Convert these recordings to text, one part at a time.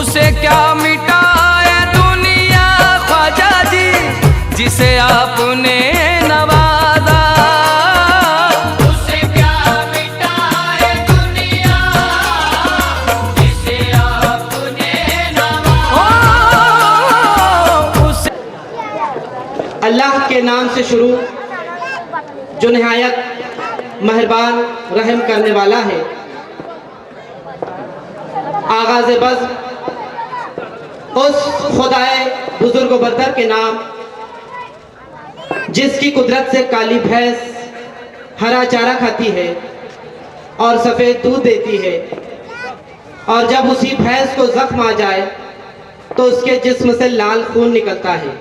उसे क्या मिटाए दुनिया ख्वाजा जी, जिसे आपने नवाजा। उसे क्या मिटाए दुनिया, जिसे आपने नवाजा। अल्लाह के नाम से शुरू जो निहायत मेहरबान रहम करने वाला है। आगाज़ बज़ उस खुदाए बुजुर्ग बरतर के नाम, जिसकी कुदरत से काली भैंस हरा चारा खाती है और सफ़ेद दूध देती है, और जब उसी भैंस को जख्म आ जाए तो उसके जिस्म से लाल खून निकलता है।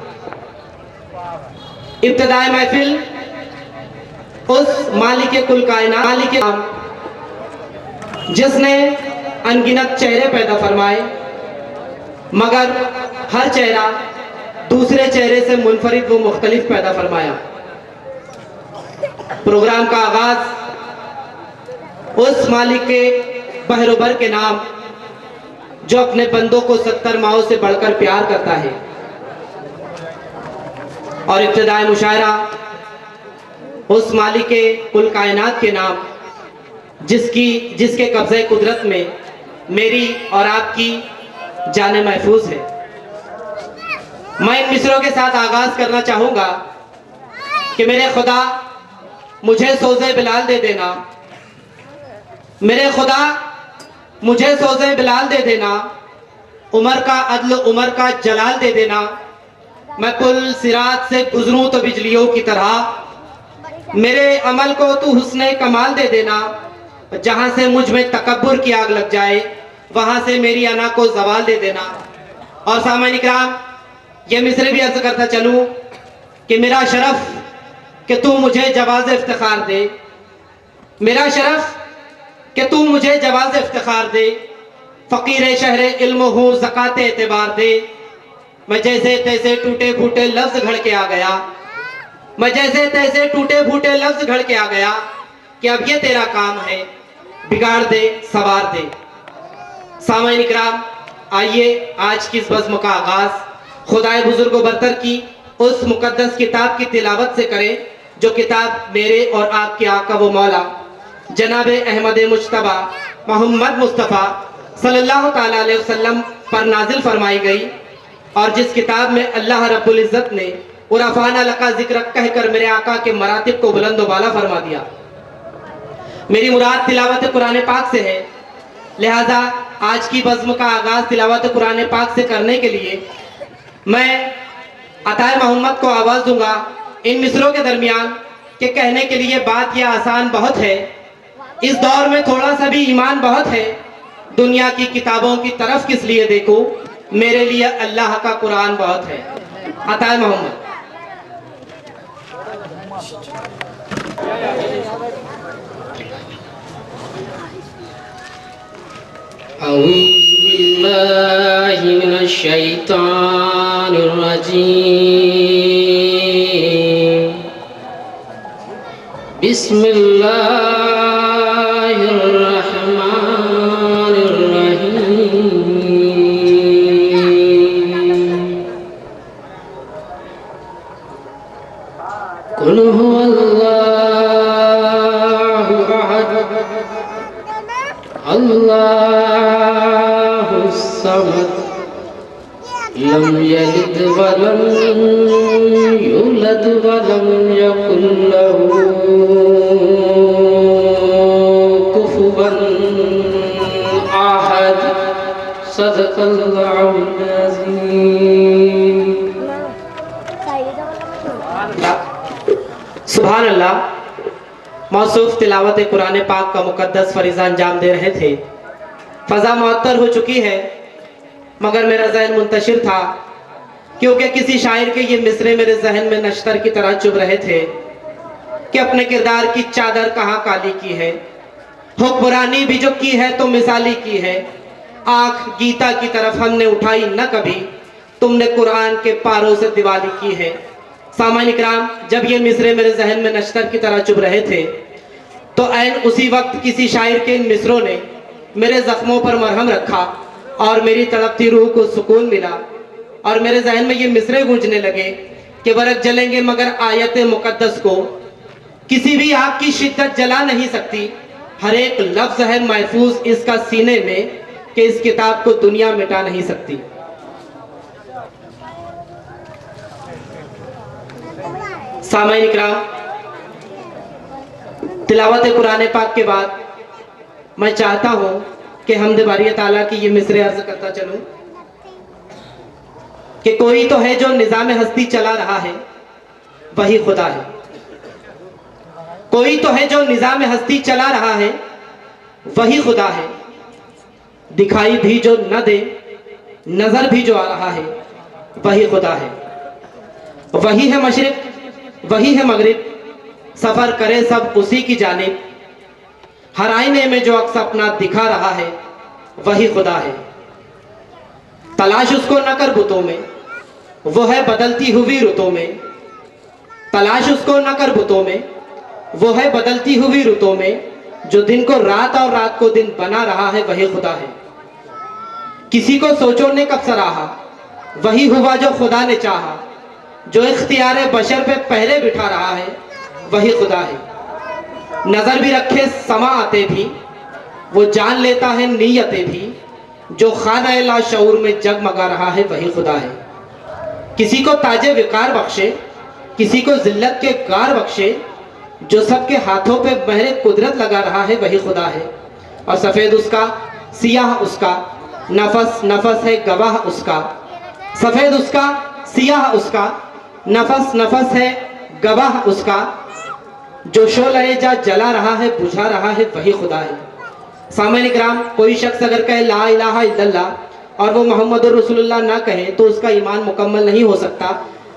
इब्तिदाए महफिल उस मालिक कुल कायनात, मालिक नाम, जिसने अनगिनत चेहरे पैदा फरमाए, मगर हर चेहरा दूसरे चेहरे से मुनफरिद व मुख्तलिफ पैदा फरमाया। प्रोग्राम का आगाज उस मालिक के बहरोबर के नाम, जो अपने बंदों को 70 माओं से बढ़कर प्यार करता है, और इब्तिदाए मुशायरा उस मालिक के कुल कायनात के नाम, जिसके कब्ज़े कुदरत में मेरी और आपकी जाने महफूज है। मैं इन मिसरों के साथ आगाज करना चाहूंगा कि मेरे खुदा मुझे सोज़े बिलाल दे देना, मेरे खुदा मुझे सोज़े बिलाल दे देना, उमर का अदल उमर का जलाल दे देना। मैं पुल सिरात से गुजरूं तो बिजलियों की तरह, मेरे अमल को तू हुस्ने कमाल दे देना। जहां से मुझ में तकब्बुर की आग लग जाए, वहां से मेरी अना को जवाल दे देना। और सामाइन इकराम, ये मिसरे भी अर्ज करता चलूं कि मेरा शरफ कि तू मुझे जवाज़ इफ्तिखार दे, मेरा शरफ कि तू मुझे जवाज़ इफ्तिखार दे। फ़कीर शहर इल्म हूँ ज़कात एतबार दे। मैं जैसे तैसे टूटे फूटे लफ्ज़ घड़ के आ गया, मैं जैसे तैसे टूटे फूटे लफ्ज़ घड़ के आ गया कि अब ये तेरा काम है, बिगाड़ दे सवार दे। सामाइन इकराम, आइए आज की इस बज़्म का आगाज़ खुदाए बुजुर्ग बरतर की उस मुकद्दस किताब की तिलावत से करें, जो किताब मेरे और आपके आका व मौला जनाब अहमद मुज्तबा मोहम्मद मुस्तफ़ा सल्लल्लाहु ताला अलैहि वसल्लम पर नाजिल फरमाई गई, और जिस किताब में अल्लाह रब्बुल इज़्ज़त ने उरफ़ाना लका ज़िक्र कहकर मेरे आका के मरातिब को बुलंद व बाला फरमा दिया। मेरी मुराद तिलावत कुरान पाक से है, लिहाजा आज की बज़्म का आगाज़ तिलावत कुरान पाक से करने के लिए मैं अताए मोहम्मद को आवाज़ दूंगा इन मिसरों के दरमियान कि कहने के लिए बात यह आसान बहुत है, इस दौर में थोड़ा सा भी ईमान बहुत है। दुनिया की किताबों की तरफ किस लिए देखूं, मेरे लिए अल्लाह का कुरान बहुत है। अताए मोहम्मद। औज़ु बिल्लाहि मिनश शैतानिर रजीम। बिस्मिल्लाहिर रहमानिर रहीम। कुल हुवल्लाहु अहद अल्लाहुस समद लम यलिद वलम यूलद वलम यकुल लहू कुफुवन अहद। सदक़ल्लाहुल अज़ीम। सुभान अल्लाह। मौसूफ तिलावत कुरान पाक का मुकद्दस फरीज़ा अंजाम दे रहे थे। फ़ज़ा मुअत्तर हो चुकी है, मगर मेरा जहन मुंतशिर था, क्योंकि किसी शायर के ये मिसरे मेरे जहन में नश्तर की तरह चुभ रहे थे कि अपने किरदार की चादर कहाँ काली की है, हुक्मरानी भी जो की है तो मिसाली की है। आँख गीता की तरफ हमने उठाई न कभी, तुमने कुरान के पारों से दिवाली की है। सामाइन इकराम, जब ये मिसरे मेरे जहन में नश्तर की तरह चुभ रहे थे, तो ऐन उसी वक्त किसी शायर के इन मिसरों ने मेरे जख्मों पर मरहम रखा और मेरी तड़पती रूह को सुकून मिला और मेरे जहन में ये मिसरे गूंजने लगे कि वरक जलेंगे मगर आयत मुकद्दस को किसी भी आग की शिद्दत जला नहीं सकती। हर एक लफ्ज है महफूज इसका सीने में कि इस किताब को दुनिया मिटा नहीं सकती। सामाईन इकराम, तिलावत कुरान पाक के बाद मैं चाहता हूं कि हम्द बारी ताला की ये मिसरे अर्ज करता चलूं कि कोई तो है जो निजाम हस्ती चला रहा है, वही खुदा है। कोई तो है जो निजाम हस्ती चला रहा है, वही खुदा है। दिखाई भी जो न दे, नजर भी जो आ रहा है, वही खुदा है। वही है मशरिक, वही है मगरिब, सफर करे सब उसी की जानिब। हर आईने में जो अक्स अपना दिखा रहा है, वही खुदा है। तलाश उसको न कर बुतों में, वो है बदलती हुई रुतों में। तलाश उसको न कर बुतों में, वो है बदलती हुई रुतों में। जो दिन को रात और रात को दिन बना रहा है, वही खुदा है। किसी को सोचो ने कब सराहा, वही हुआ जो खुदा ने चाहा। जो इख्तियार बशर पे पहले बिठा रहा है, वही खुदा है। नजर भी रखे समा आते भी, वो जान लेता है नीयतें भी। जो खाना ला शऊर में जगमगा रहा है, वही खुदा है। किसी को ताजे विकार बख्शे, किसी को जिल्लत के गार बख्शे। जो सबके हाथों पे बहरे कुदरत लगा रहा है, वही खुदा है। और सफेद उसका, सियाह उसका, नफस नफस है गवाह उसका। सफेद उसका, सियाह उसका, नफस नफस है गवाह उसका। जो शोले जा जला रहा है, बुझा रहा है, वही खुदा है। सामाईन इकराम, कोई शख्स अगर कहे ला इलाहा इल्लल्लाह और वो मोहम्मद रसूलुल्लाह ना कहे तो उसका ईमान मुकम्मल नहीं हो सकता।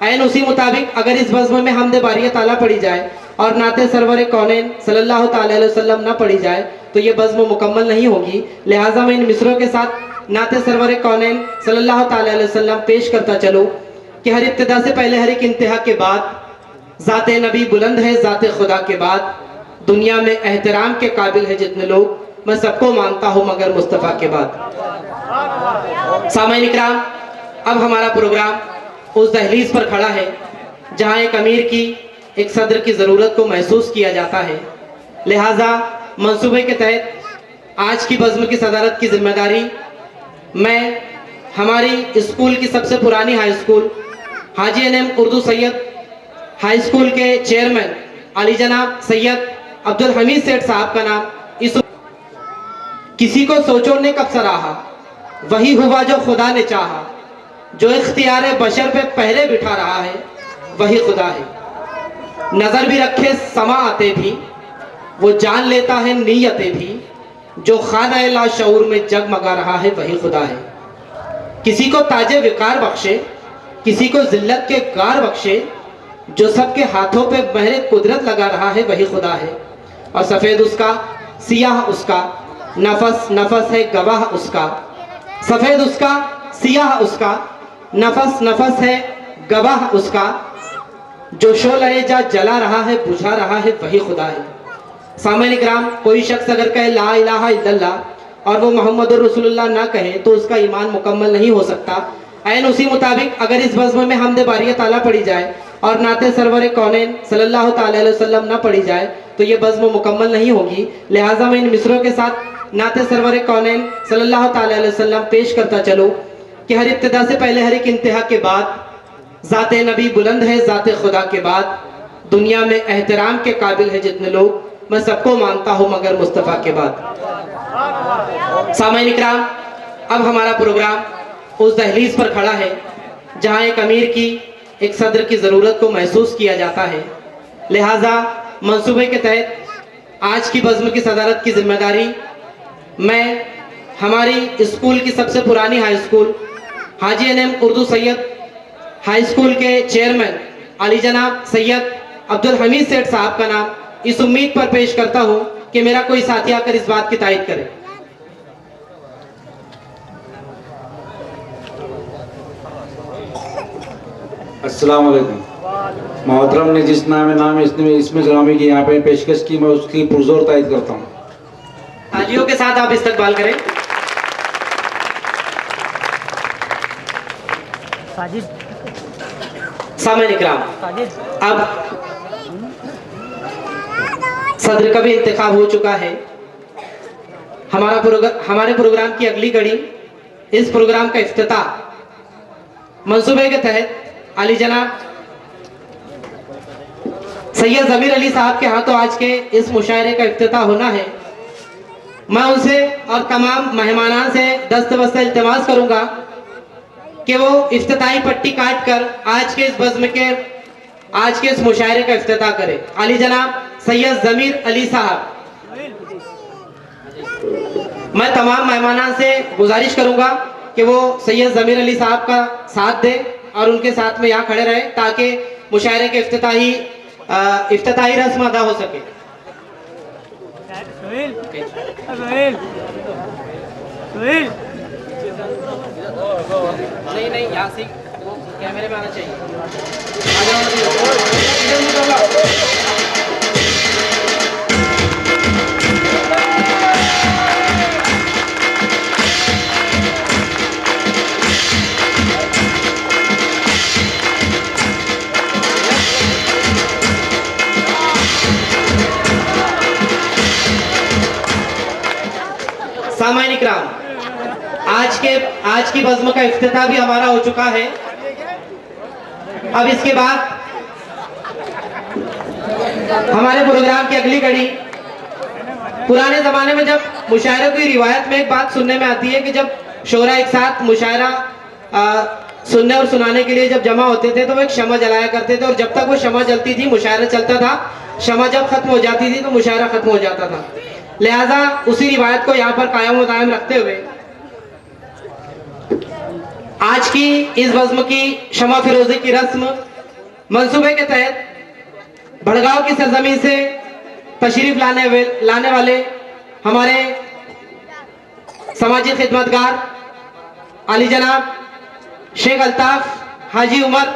ऐन उसी मुताबिक अगर इस बज़्म में हमद बारी ताला पढ़ी जाए और नाते सरवर कौनैन सल्लल्लाहु ताला अलैहि वसल्लम ना पढ़ी जाए तो ये बज़्म मुकम्मल नहीं होगी। लिहाजा मैं इन मिसरों के साथ नाते सरवर कौनैन सल्लल्लाहु ताला अलैहि वसल्लम पेश करता चलूँ कि हर इब्तिदा से पहले हर एक इंतहा के बाद ज़ाते नबी बुलंद है, ज़ाते खुदा के बाद दुनिया में एहतराम के काबिल है जितने लोग, मैं सबको मानता हूँ मगर मुस्तफ़ा के बाद। सामाईन इकराम, अब हमारा प्रोग्राम उस दहलीज पर खड़ा है जहाँ एक अमीर की, एक सदर की ज़रूरत को महसूस किया जाता है। लिहाजा मंसूबे के तहत आज की बज़्म की सदारत की जिम्मेदारी मैं हमारी स्कूल की सबसे पुरानी high school Haji N M Urdu Syed high school के चेयरमैन अली जनाब सैयद अब्दुल हमीद सेठ साहब का नाम इस किसी को सोचो ने कब सराहा, वही हुआ जो खुदा ने चाहा। जो इख्तियार बशर पे पहले बिठा रहा है, वही खुदा है। नजर भी रखे समा आते भी, वो जान लेता है नीयतें भी। जो खाना ला शऊर में जगमगा रहा है, वही खुदा है। किसी को ताजे विकार बख्शे, किसी को जिल्लत के गार बख्शे। जो सबके हाथों पे बहरे कुदरत लगा रहा है, वही खुदा है। और सफेद उसका, सियाह उसका, नफस नफस है गवाह उसका। सफेद उसका, सियाह उसका, नफस नफस है गवाह उसका। जो शोले जा जला रहा है, बुझा रहा है, वही खुदा है। सामाईन इकराम, कोई शख्स अगर कहे ला इलाहा इल्लल्लाह और वो मोहम्मद रसूलुल्लाह ना कहे तो उसका ईमान मुकम्मल नहीं हो सकता। ऐन उसी मुताबिक अगर इस बज़्म में हमद बारी ताला पढ़ी जाए और नाते सरवर कौनैन सल्लल्लाहु ताला अलैहि वसल्लम ना पढ़ी जाए तो ये बज़्म मुकम्मल नहीं होगी। लिहाजा मैं इन मिसरों के साथ नाते सरवर कौनैन सल्लल्लाहु ताला अलैहि वसल्लम पेश करता चलूँ कि हर इब्तिदा से पहले हर एक इंतहा के बाद ज़ाते नबी बुलंद है, ज़ाते खुदा के बाद दुनिया में एहतराम के काबिल है जितने लोग, मैं सबको मानता हूँ मगर मुस्तफ़ा के बाद। सामाईन इकराम, अब हमारा प्रोग्राम उस दहलीज पर खड़ा है जहाँ एक अमीर की, एक सदर की ज़रूरत को महसूस किया जाता है। लिहाजा मंसूबे के तहत आज की बज़्म की सदारत की जिम्मेदारी मैं हमारी स्कूल की सबसे पुरानी high school Haji N M Urdu Syed high school के चेयरमैन अली जनाब सैयद अब्दुल हमीद सेठ साहब का नाम इस उम्मीद पर पेश करता हूँ कि मेरा कोई साथी आकर इस बात की तायद करे। अस्सलाम वालेकुम। मोहतरम ने जिस नाम इसमें ग्रामी की यहाँ पे पेशकश की, मैं उसकी पुरजोर तायद करता हूँ। तालियों के साथ आप इस्तकबाल करें। सामने इकराम, अब सदर का भी इंतखाब हो चुका है। हमारे प्रोग्राम की अगली कड़ी, इस प्रोग्राम का इफ्तिताह मंसूबे के तहत अली जनाब सैयद जमीर अली साहब के हाथों आज के इस मुशायरे का इफ्तिताह होना है। मैं उनसे और तमाम मेहमानान से दस्तबस्ता इल्तिमास करूंगा कि वो इफ्तिताही पट्टी काट कर आज के इस मुशायरे का इफ्तिताह करें। अली जनाब सैयद जमीर अली साहब, मैं तमाम मेहमानान से गुजारिश करूंगा कि वो सैयद जमीर अली साहब का साथ दें और उनके साथ में यहाँ खड़े रहें ताकि मुशायरे के इफ्तिताही रस्म अदा हो सके। नहीं यहाँ से कैमरे में आना चाहिए। सामाइन इकराम, आज की बज़्म का इफ्तिताह भी हमारा हो चुका है। अब इसके बाद हमारे प्रोग्राम की अगली कड़ी, पुराने जमाने में जब मुशायरे की रिवायत में एक बात सुनने में आती है कि जब शोरा एक साथ मुशायरा सुनने और सुनाने के लिए जब जमा होते थे तो वो एक शमा जलाया करते थे और जब तक वो शमा जलती थी मुशायरा चलता था। शमा जब खत्म हो जाती थी तो मुशायरा खत्म हो जाता था। लिहाजा उसी रिवायत को यहाँ पर कायम व दायम रखते हुए आज की इस बज़्म की शमा फिरोजी की रस्म मंसूबे के तहत भड़गांव की सरजमीन से तशरीफ लाने वाले हमारे समाजी खिदमतगार अली जनाब शेख अल्ताफ हाजी उमर,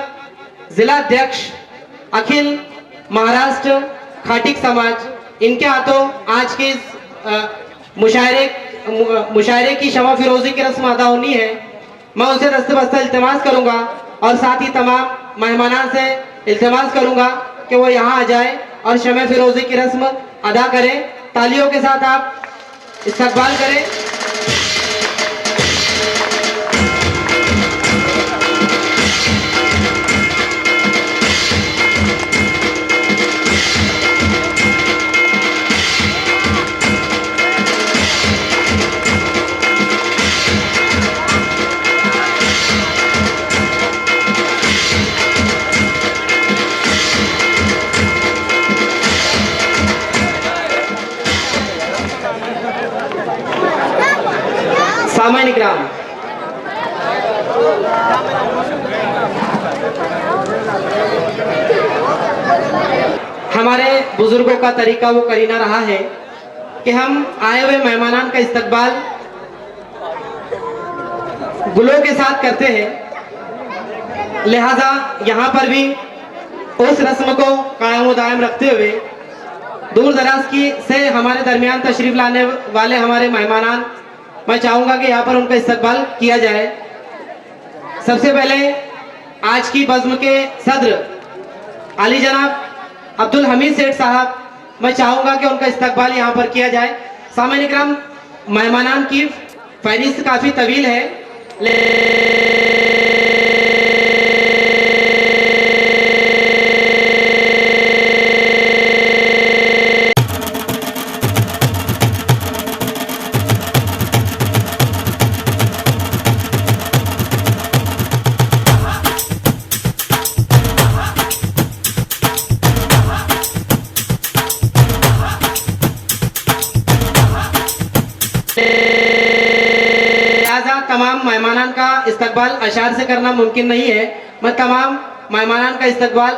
जिला अध्यक्ष अखिल महाराष्ट्र खाटिक समाज, इनके हाथों आज के इस मुशायरे की शमा फिरोजी की रस्म अदा होनी है। मैं उनसे दस्तबस्ता इल्तिमास करूंगा और साथ ही तमाम मेहमानान से इल्तिमास करूंगा कि वो यहाँ आ जाए और शमा फिरोजी की रस्म अदा करें। तालियों के साथ आप इस्तकबाल करें। सामाइन इकराम, हमारे बुजुर्गों का तरीका वो करीना रहा है कि हम आए हुए मेहमानान का इस्तकबाल गुलों के साथ करते हैं। लिहाजा यहाँ पर भी उस रस्म को कायम व दायम रखते हुए दूर दराज की से हमारे दरमियान तशरीफ लाने वाले हमारे मेहमानान, मैं चाहूंगा कि यहाँ पर उनका इस्तकबाल किया जाए। सबसे पहले आज की बज़्म के सदर अली जनाब अब्दुल हमीद सेठ साहब, मैं चाहूंगा कि उनका इस्तकबाल यहाँ पर किया जाए। सामाइन इकराम, मेहमानान की फहरिस्त काफ़ी तवील है। तमाम मेहमानान का इस्तकबाल अशार से करना मुमकिन नहीं है। मैं तमाम मेहमानान का इस्तकबाल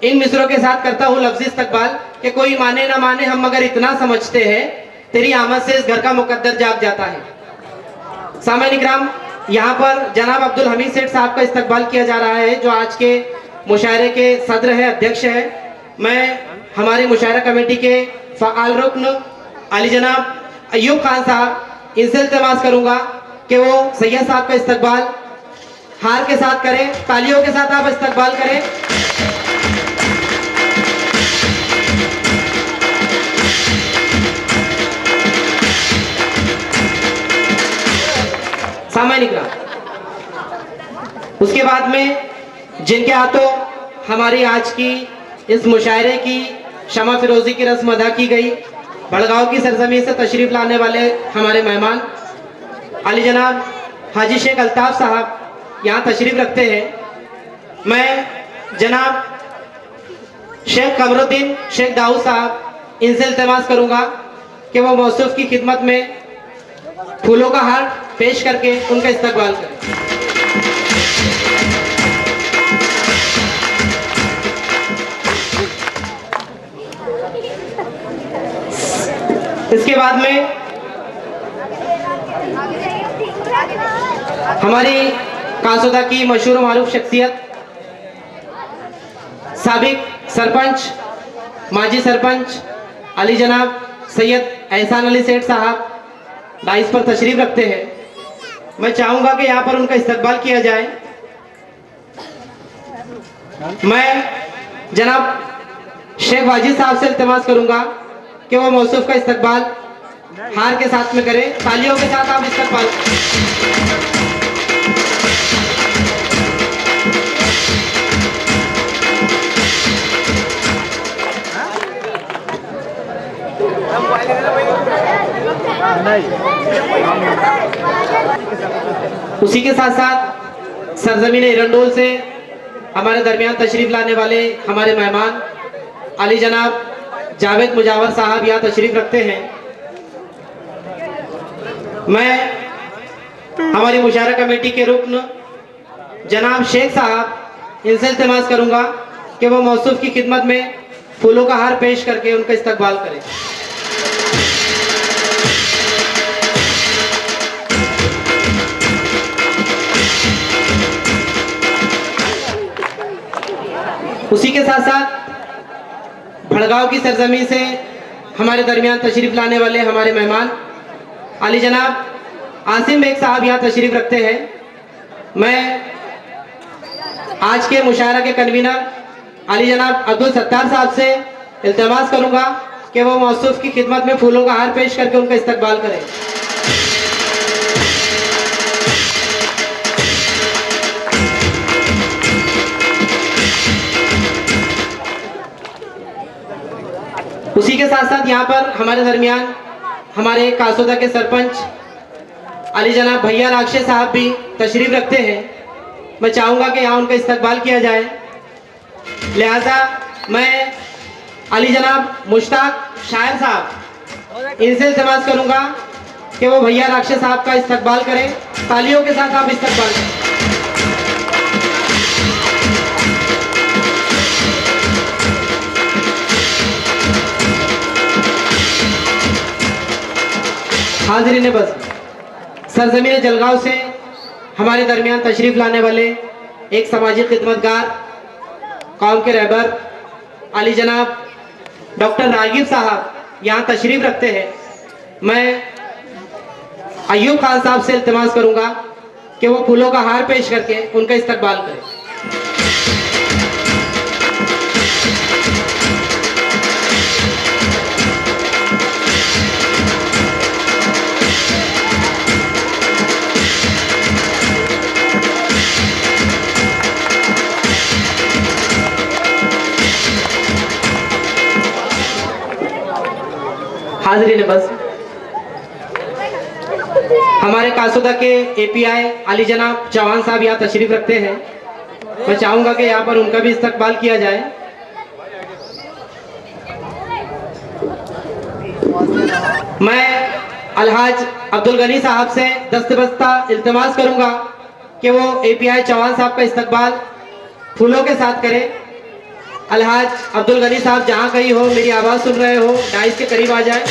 इन मिसरों के साथ करता हूँ। लफ्ज़ी इस्तकबाल कि कोई माने ना माने, हम मगर इतना समझते हैं तेरी आमद से इस घर का मुकद्दर जाग जाता है। सामाइन इकराम, यहाँ पर जनाब अब्दुल हमीद सेठ साहब का इस्तकबाल किया जा रहा है जो आज के मुशायरे के सदर है, अध्यक्ष है। मैं हमारी मुशायरा कमेटी के फ़आल रुकन अली जनाब अयूब खान साहब, इनसे इल्तिमास करूँगा कि वो सैयद साहब का इस्तकबाल हार के साथ करें, तालियों के साथ आप इस्तकबाल करें। सामान्य इकराम। उसके बाद में जिनके हाथों हमारी आज की इस मुशायरे की शमा फिरोजी की रस्म अदा की गई, भड़गांव की सरजमीन से तशरीफ लाने वाले हमारे मेहमान अली जनाब हाजी शेख अल्ताफ साहब यहाँ तशरीफ रखते हैं। मैं जनाब शेख कमरुद्दीन शेख दाऊद साहब इनसे इल्तिमास करूँगा कि वो मौसूफ की खिदमत में फूलों का हार पेश करके उनका इस्तकबाल करें। इसके बाद में हमारी कासोदा की मशहूर मारूफ शख्सियत साबिक सरपंच माजी सरपंच अली जनाब सैयद एहसान अली सेठ साहब डाइस पर तशरीफ रखते हैं। मैं चाहूंगा कि यहाँ पर उनका इस्तकबाल किया जाए। मैं जनाब शेख वाजिद साहब से इल्तिमास करूंगा कि वो मौसूफ का इस्तकबाल हार के साथ में करें, तालियों के साथ आप इस्तकबाल। उसी के साथ साथ सरजमीन एरंडोल से हमारे दरमियान तशरीफ लाने वाले हमारे मेहमान अली जनाब जावेद मुजावर साहब यहाँ तशरीफ रखते हैं। मैं हमारी मुशायरा कमेटी के रुकन जनाब शेख साहब इनसे इल्तिमास करूंगा कि वो मौसूफ की खिदमत में फूलों का हार पेश करके उनका इस्तकबाल करें। उसी के साथ साथ भड़गांव की सरजमीन से हमारे दरमियान तशरीफ लाने वाले हमारे मेहमान अली जनाब आसिम बेग साहब यहाँ तशरीफ रखते हैं। मैं आज के मुशायरा के कन्वीनर अली जनाब अब्दुल सत्तार साहब से इल्तिमास करूंगा कि वो मौसूफ की खिदमत में फूलों का हार पेश करके उनका इस्तकबाल करें। उसी के साथ साथ यहाँ पर हमारे दरमियान हमारे कासोदा के सरपंच अली जनाब भैया राक्षे साहब भी तशरीफ रखते हैं। मैं चाहूँगा कि यहाँ उनका इस्तकबाल किया जाए, लिहाजा मैं अली जनाब मुश्ताक शायर साहब इनसे इल्तिमास करूँगा कि वो भैया राक्षे साहब का इस्तकबाल करें, तालियों के साथ आप इस्तकबाल करें। हाज़रीन बस सरजमीन जलगांव से हमारे दरमियान तशरीफ लाने वाले एक समाजी खिदमतगार कौम के रहबर अली जनाब डॉक्टर रागिब साहब यहाँ तशरीफ रखते हैं। मैं अयूब खान साहब से इल्तिमास करूँगा कि वो फूलों का हार पेश करके उनका इस्तकबाल करें। हाज़रीन बस हमारे कासोदा के एपीआई अली जनाब चौहान साहब यहाँ तशरीफ रखते हैं। मैं चाहूँगा कि यहाँ पर उनका भी इस्तकबाल किया जाए। मैं अलहाज अब्दुल गनी साहब से दस्तबस्ता इल्तिमास करूँगा कि वो एपीआई चौहान साहब का इस्तकबाल फूलों के साथ करें। अलहाज अब्दुल गनी साहब जहाँ कहीं हो, मेरी आवाज़ सुन रहे हो, डाइस के करीब आ जाए।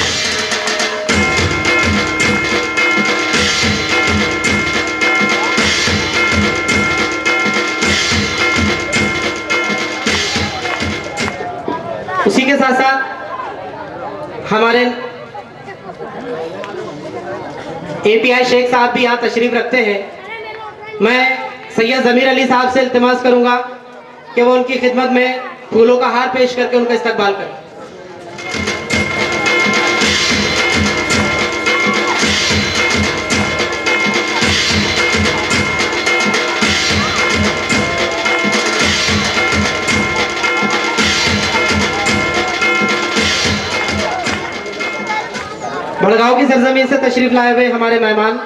उसी के साथ साथ हमारे एपीआई शेख साहब भी यहाँ तशरीफ रखते हैं। मैं सैयद जमीर अली साहब से इल्तिमास करूंगा कि वो उनकी खिदमत में फूलों का हार पेश करके उनका इस्तकबाल करें। बड़गांव की सरजमीन से तशरीफ लाए हुए हमारे मेहमान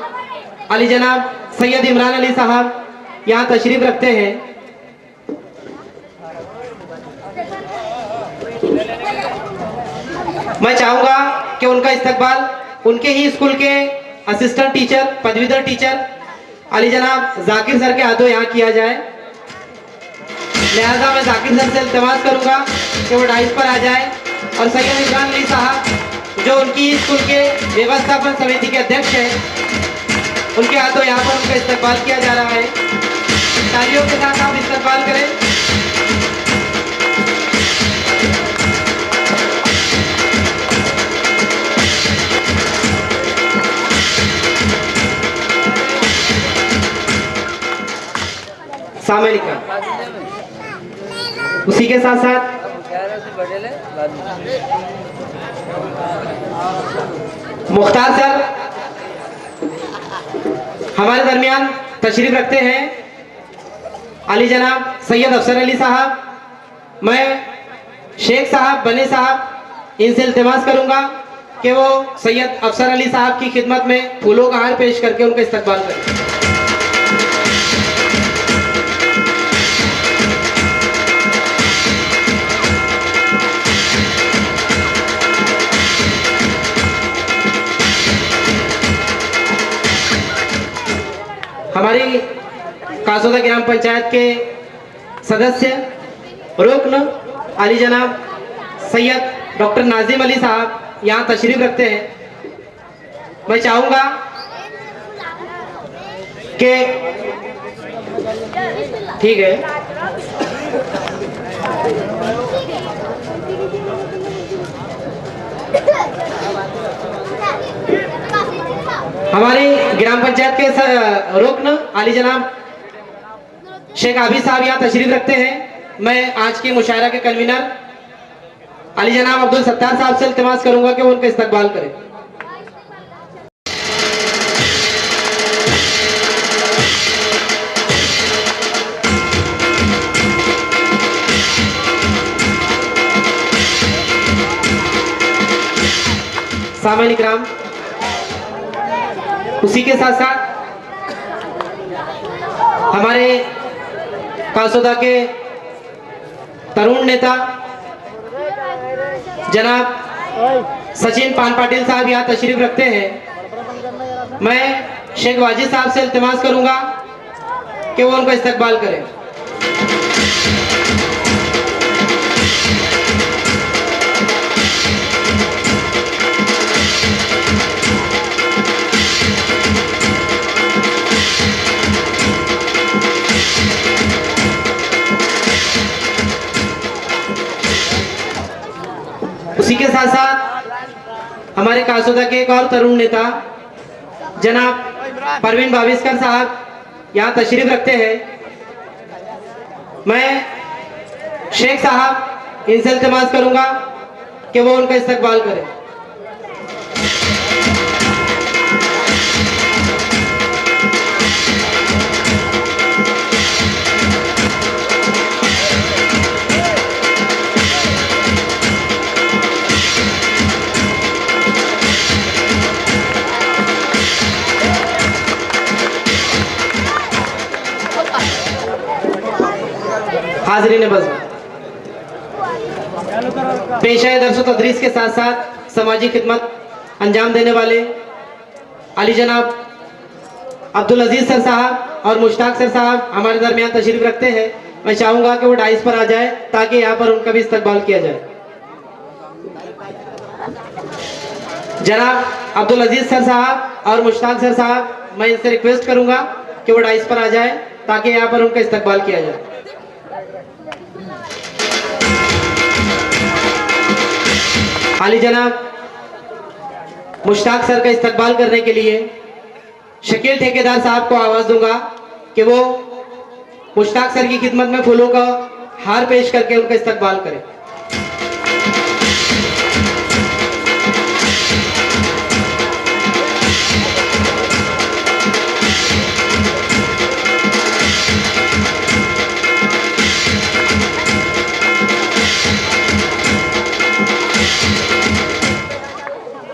अली जनाब सैयद इमरान अली साहब यहाँ तशरीफ रखते हैं। मैं चाहूंगा कि उनका इस्तकबाल उनके ही स्कूल के असिस्टेंट टीचर पदवीधर टीचर अली जनाब जाकिर सर के हाथों यहाँ किया जाए। लिहाजा मैं जाकिर सर से इल्तिमास करूंगा कि वो डाइस पर आ जाए और सैयद इमरान अली साहब जो उनकी स्कूल के व्यवस्थापन समिति के अध्यक्ष हैं, उनके हाथों यहाँ पर उनका इस्तकबाल किया जा रहा है। तालियों के साथ आप इस्तकबाल करें। सामने उसी के साथ साथ मुख्तार सर हमारे दरमियान तशरीफ रखते हैं। अली जनाब सैयद अफसर अली साहब, मैं शेख साहब बने साहब इनसे इल्तिमास करूंगा कि वो सैयद अफसर अली साहब की खिदमत में फूलों का हार पेश करके उनका इस्तकबाल करें। हमारी कासोदा ग्राम पंचायत के सदस्य रुकन अली जनाब सैयद डॉक्टर नाजिम अली साहब यहाँ तशरीफ रखते हैं। मैं चाहूँगा कि ठीक है हमारी ग्राम पंचायत के रुकन अली जनाब शेख आबिद साहब यहाँ तशरीफ रखते हैं। मैं आज के मुशायरा के कन्वीनर अली जनाब अब्दुल सत्तार साहब से इल्तिमास करूंगा कि वो उनका इस्तकबाल करें। सामान्य इकराम, उसी के साथ साथ हमारे कासोदा के तरुण नेता जनाब सचिन पान पाटिल साहब यहाँ तशरीफ रखते हैं। मैं शेख वाजिद साहब से इल्तिमास करूंगा कि वो उनका इस्तकबाल करें। उसी के साथ साथ हमारे कासोदा के एक और तरुण नेता जनाब परवीन भाविस्कर साहब यहाँ तशरीफ रखते हैं। मैं शेख साहब इनसे इल्तिमास करूंगा कि वो उनका इस्तकबाल करें। हाज़रीन बज़्म, पेशा दर्स तदरीस के साथ साथ समाजी खिदमत अंजाम देने वाले अली जनाब अब्दुल अजीज सर साहब और मुश्ताक सर साहब हमारे दरमियान तशरीफ रखते हैं। मैं चाहूँगा कि वो डाइस पर आ जाए ताकि यहाँ पर उनका भी इस्तकबाल किया जाए। जनाब अब्दुल अजीज सर साहब और मुश्ताक सर साहब, मैं इनसे रिक्वेस्ट करूँगा कि वो डाइस पर आ जाए ताकि यहाँ पर उनका इस्तकबाल किया जाए। अली जनाब मुश्ताक सर का इस्तकबाल करने के लिए शकील ठेकेदार साहब को आवाज दूंगा कि वो मुश्ताक सर की खिदमत में फूलों का हार पेश करके उनका इस्तकबाल करें।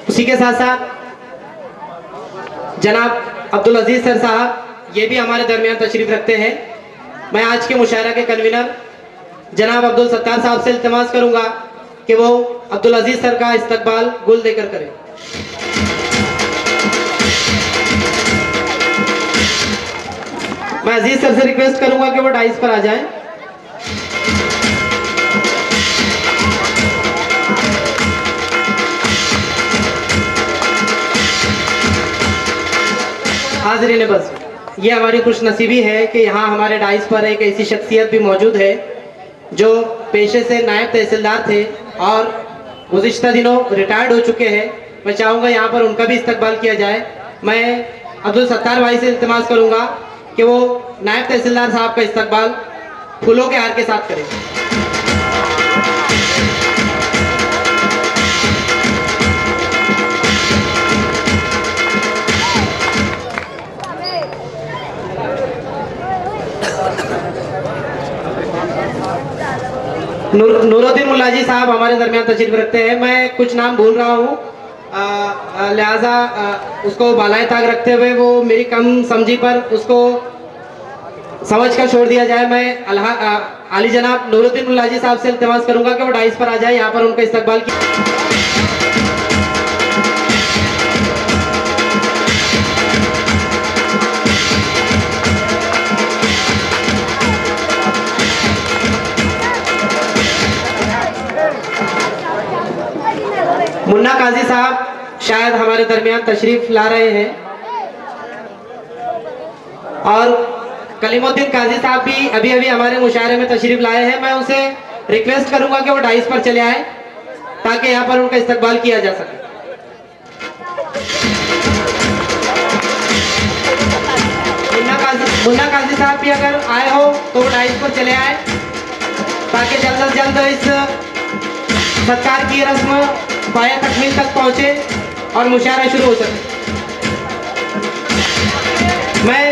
उसी के साथ साथ जनाब अब्दुल अजीज सर साहब ये भी हमारे दरमियान तशरीफ रखते हैं। मैं आज के मुशायरा के कन्वीनर जनाब अब्दुल सत्तार साहब से इल्तिमास करूंगा कि वो अब्दुल अजीज सर का इस्तकबाल गुल देकर करें। मैं अजीज सर से रिक्वेस्ट करूंगा कि वो डाइस पर आ जाएं। हाज़रीन बस, ये हमारी खुशनसीबी है कि यहाँ हमारे डाइस पर एक ऐसी शख्सियत भी मौजूद है जो पेशे से नायब तहसीलदार थे और गुज़िश्ता दिनों रिटायर्ड हो चुके हैं। मैं चाहूँगा यहाँ पर उनका भी इस्तकबाल किया जाए। मैं अब्दुल सत्तार भाई से इल्तिमास करूँगा कि वो नायब तहसीलदार साहब का इस्तकबाल फूलों के हार के साथ करें। नूरुद्दीन मुल्लाजी साहब हमारे दरमियान तशरीफ रखते हैं। मैं कुछ नाम भूल रहा हूँ, लिहाजा उसको बालाए ताक रखते हुए वो मेरी कम समझी पर उसको समझ कर छोड़ दिया जाए। मैं आली जनाब नूरुद्दीन मुल्लाजी साहब से इल्तिमास करूंगा कि वो डाइस पर आ जाए, यहाँ पर उनका इस्तकबाल किया। मुन्ना काजी साहब शायद हमारे दरमियान तशरीफ ला रहे हैं और कलीमुद्दीन काजी साहब भी अभी अभी हमारे मुशायरे में तशरीफ लाए हैं। मैं उनसे रिक्वेस्ट करूंगा कि वो डाइस पर चले आए ताकि यहाँ पर उनका इस्तकबाल किया जा सके। मुन्ना काजी साहब भी अगर आए हो तो वो डाइस पर चले आए ताकि जल्द से जल्द इस सत्कार की रस्म पाया तकमील तक पहुंचे और मुशायरा शुरू हो सके। मैं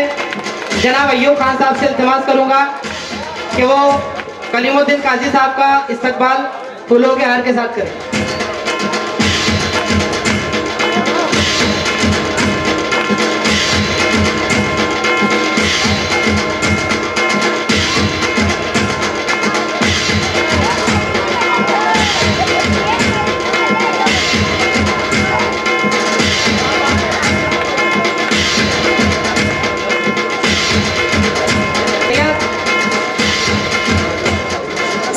जनाब अय्यूब खान साहब से इल्तिमास करूंगा कि वो कलीमुद्दीन काजी साहब का इस्तकबाल फूलों के हार के साथ करें।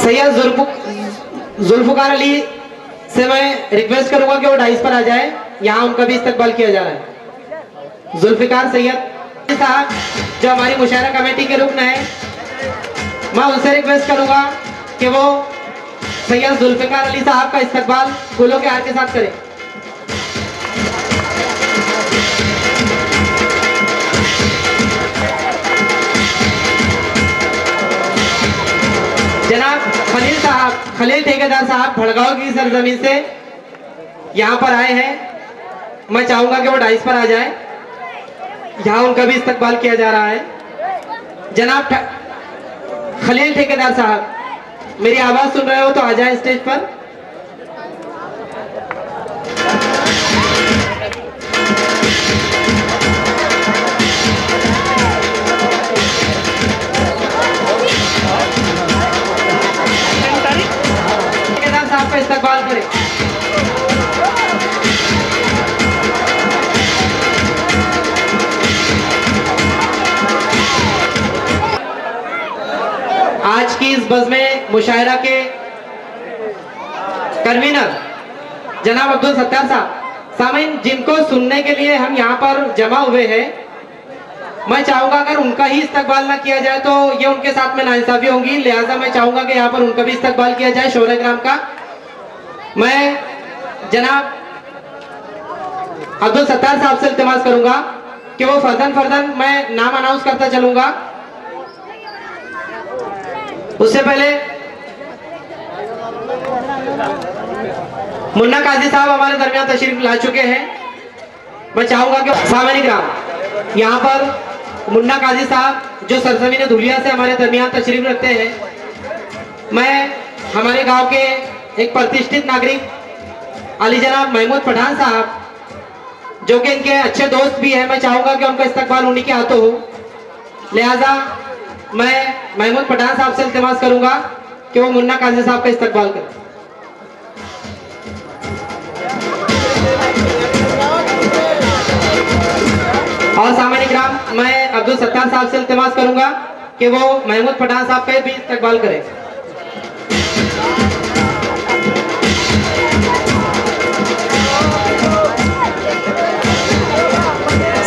सैयद जुल्फकार अली से मैं रिक्वेस्ट करूंगा कि वो डाइस पर आ जाए, यहाँ उनका भी इस्तकबाल किया जा रहा है। जुल्फकार सैयद साहब जो हमारी मुशायरा कमेटी के रुकन है, मैं उनसे रिक्वेस्ट करूंगा कि वो सैयद जुल्फकार अली साहब का इस्तकबाल फूलों के हार के साथ करें। जनाब खलील ठेकेदार साहब भड़गांव की सरजमीन से यहाँ पर आए हैं। मैं चाहूंगा कि वो डाइस पर आ जाए, यहाँ उनका भी इस्तकबाल किया जा रहा है। जनाब खलील ठेकेदार साहब, मेरी आवाज सुन रहे हो तो आ जाए स्टेज पर। का इस्तकबाल करें। आज की इस बज़्म मुशायरा के कन्वीनर जनाब अब्दुल सत्तार साहब, सामीन जिनको सुनने के लिए हम यहाँ पर जमा हुए हैं, मैं चाहूंगा अगर उनका ही इस्तकबाल ना किया जाए तो ये उनके साथ में नाइंसाफी होगी। लिहाजा मैं चाहूंगा कि यहाँ पर उनका भी इस्तकबाल किया जाए शोरे ग्राम का। मैं जनाब अब्दुल सत्तार साहब से इल्तिमास करूंगा कि वो फर्दन मैं नाम अनाउंस करता चलूंगा। उससे पहले मुन्ना काजी साहब हमारे दरमियान तशरीफ ला चुके हैं। मैं चाहूंगा कि सामान्य ग्राम यहाँ पर मुन्ना काजी साहब जो सरजमीन धुलिया से हमारे दरमियान तशरीफ रखते हैं, मैं हमारे गांव के एक प्रतिष्ठित नागरिक अली जनाब महमूद पठान साहब जो कि इनके अच्छे दोस्त भी हैं, मैं चाहूंगा कि उनका इस्तकबाल उन्हीं के हाथों हो। लिहाजा मैं महमूद पठान साहब से इल्तिमास करूंगा कि वो मुन्ना काजी साहब का इस्तकबाल करें। और सामान्य ग्राम मैं अब्दुल सत्तार साहब से इल्तिमास करूंगा कि वो महमूद पठान साहब का भी इस्तकबाल करें।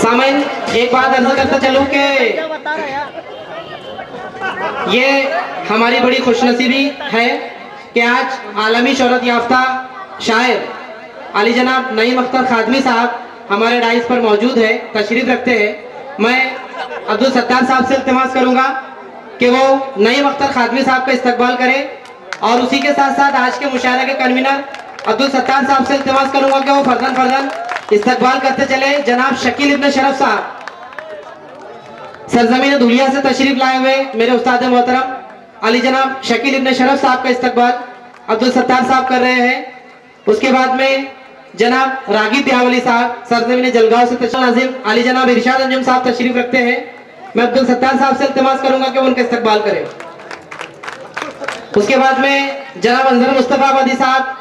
सामाइन एक बात अर्ज करता चलूं कि ये हमारी बड़ी खुशनसीबी है कि आज आलमी शोहरत याफ्ता शायर अली जनाब नईम अख्तर खादमी साहब हमारे डाइस पर मौजूद है, तशरीफ रखते हैं। मैं अब्दुल सत्तार साहब से इल्तिमास करूंगा कि वो नईम अख्तर खादमी साहब का इस्तकबाल करें और उसी के साथ साथ आज के मुशायरा के कन्वीनर अब्दुल सत्तार साहब से इल्तिमास करूंगा कि वो फर्जन इस्तकबाल करते चले जनाब शकील इब्न शरफ साहब सरजमीन धुलिया से तशरीफ लाए हुए मेरे उस्ताद मोहतरम अली जनाब शकील इब्न शरफ साहब का इस्तकबाल अब्दुल सत्तार साहब कर रहे हैं। उसके बाद में जनाब रागी ब्यावली साहब सरजमीन जलगांव से तशरीफ नाजिम अली जनाब इरशाद अंजुम साहब तशरीफ रखते हैं। मैं अब्दुल सत्तार साहब से इल्तिमास करूंगा कि वो उनका इस्तकबाल करें। उसके बाद में जनाब अंजर मुस्तफा आबादी साहब,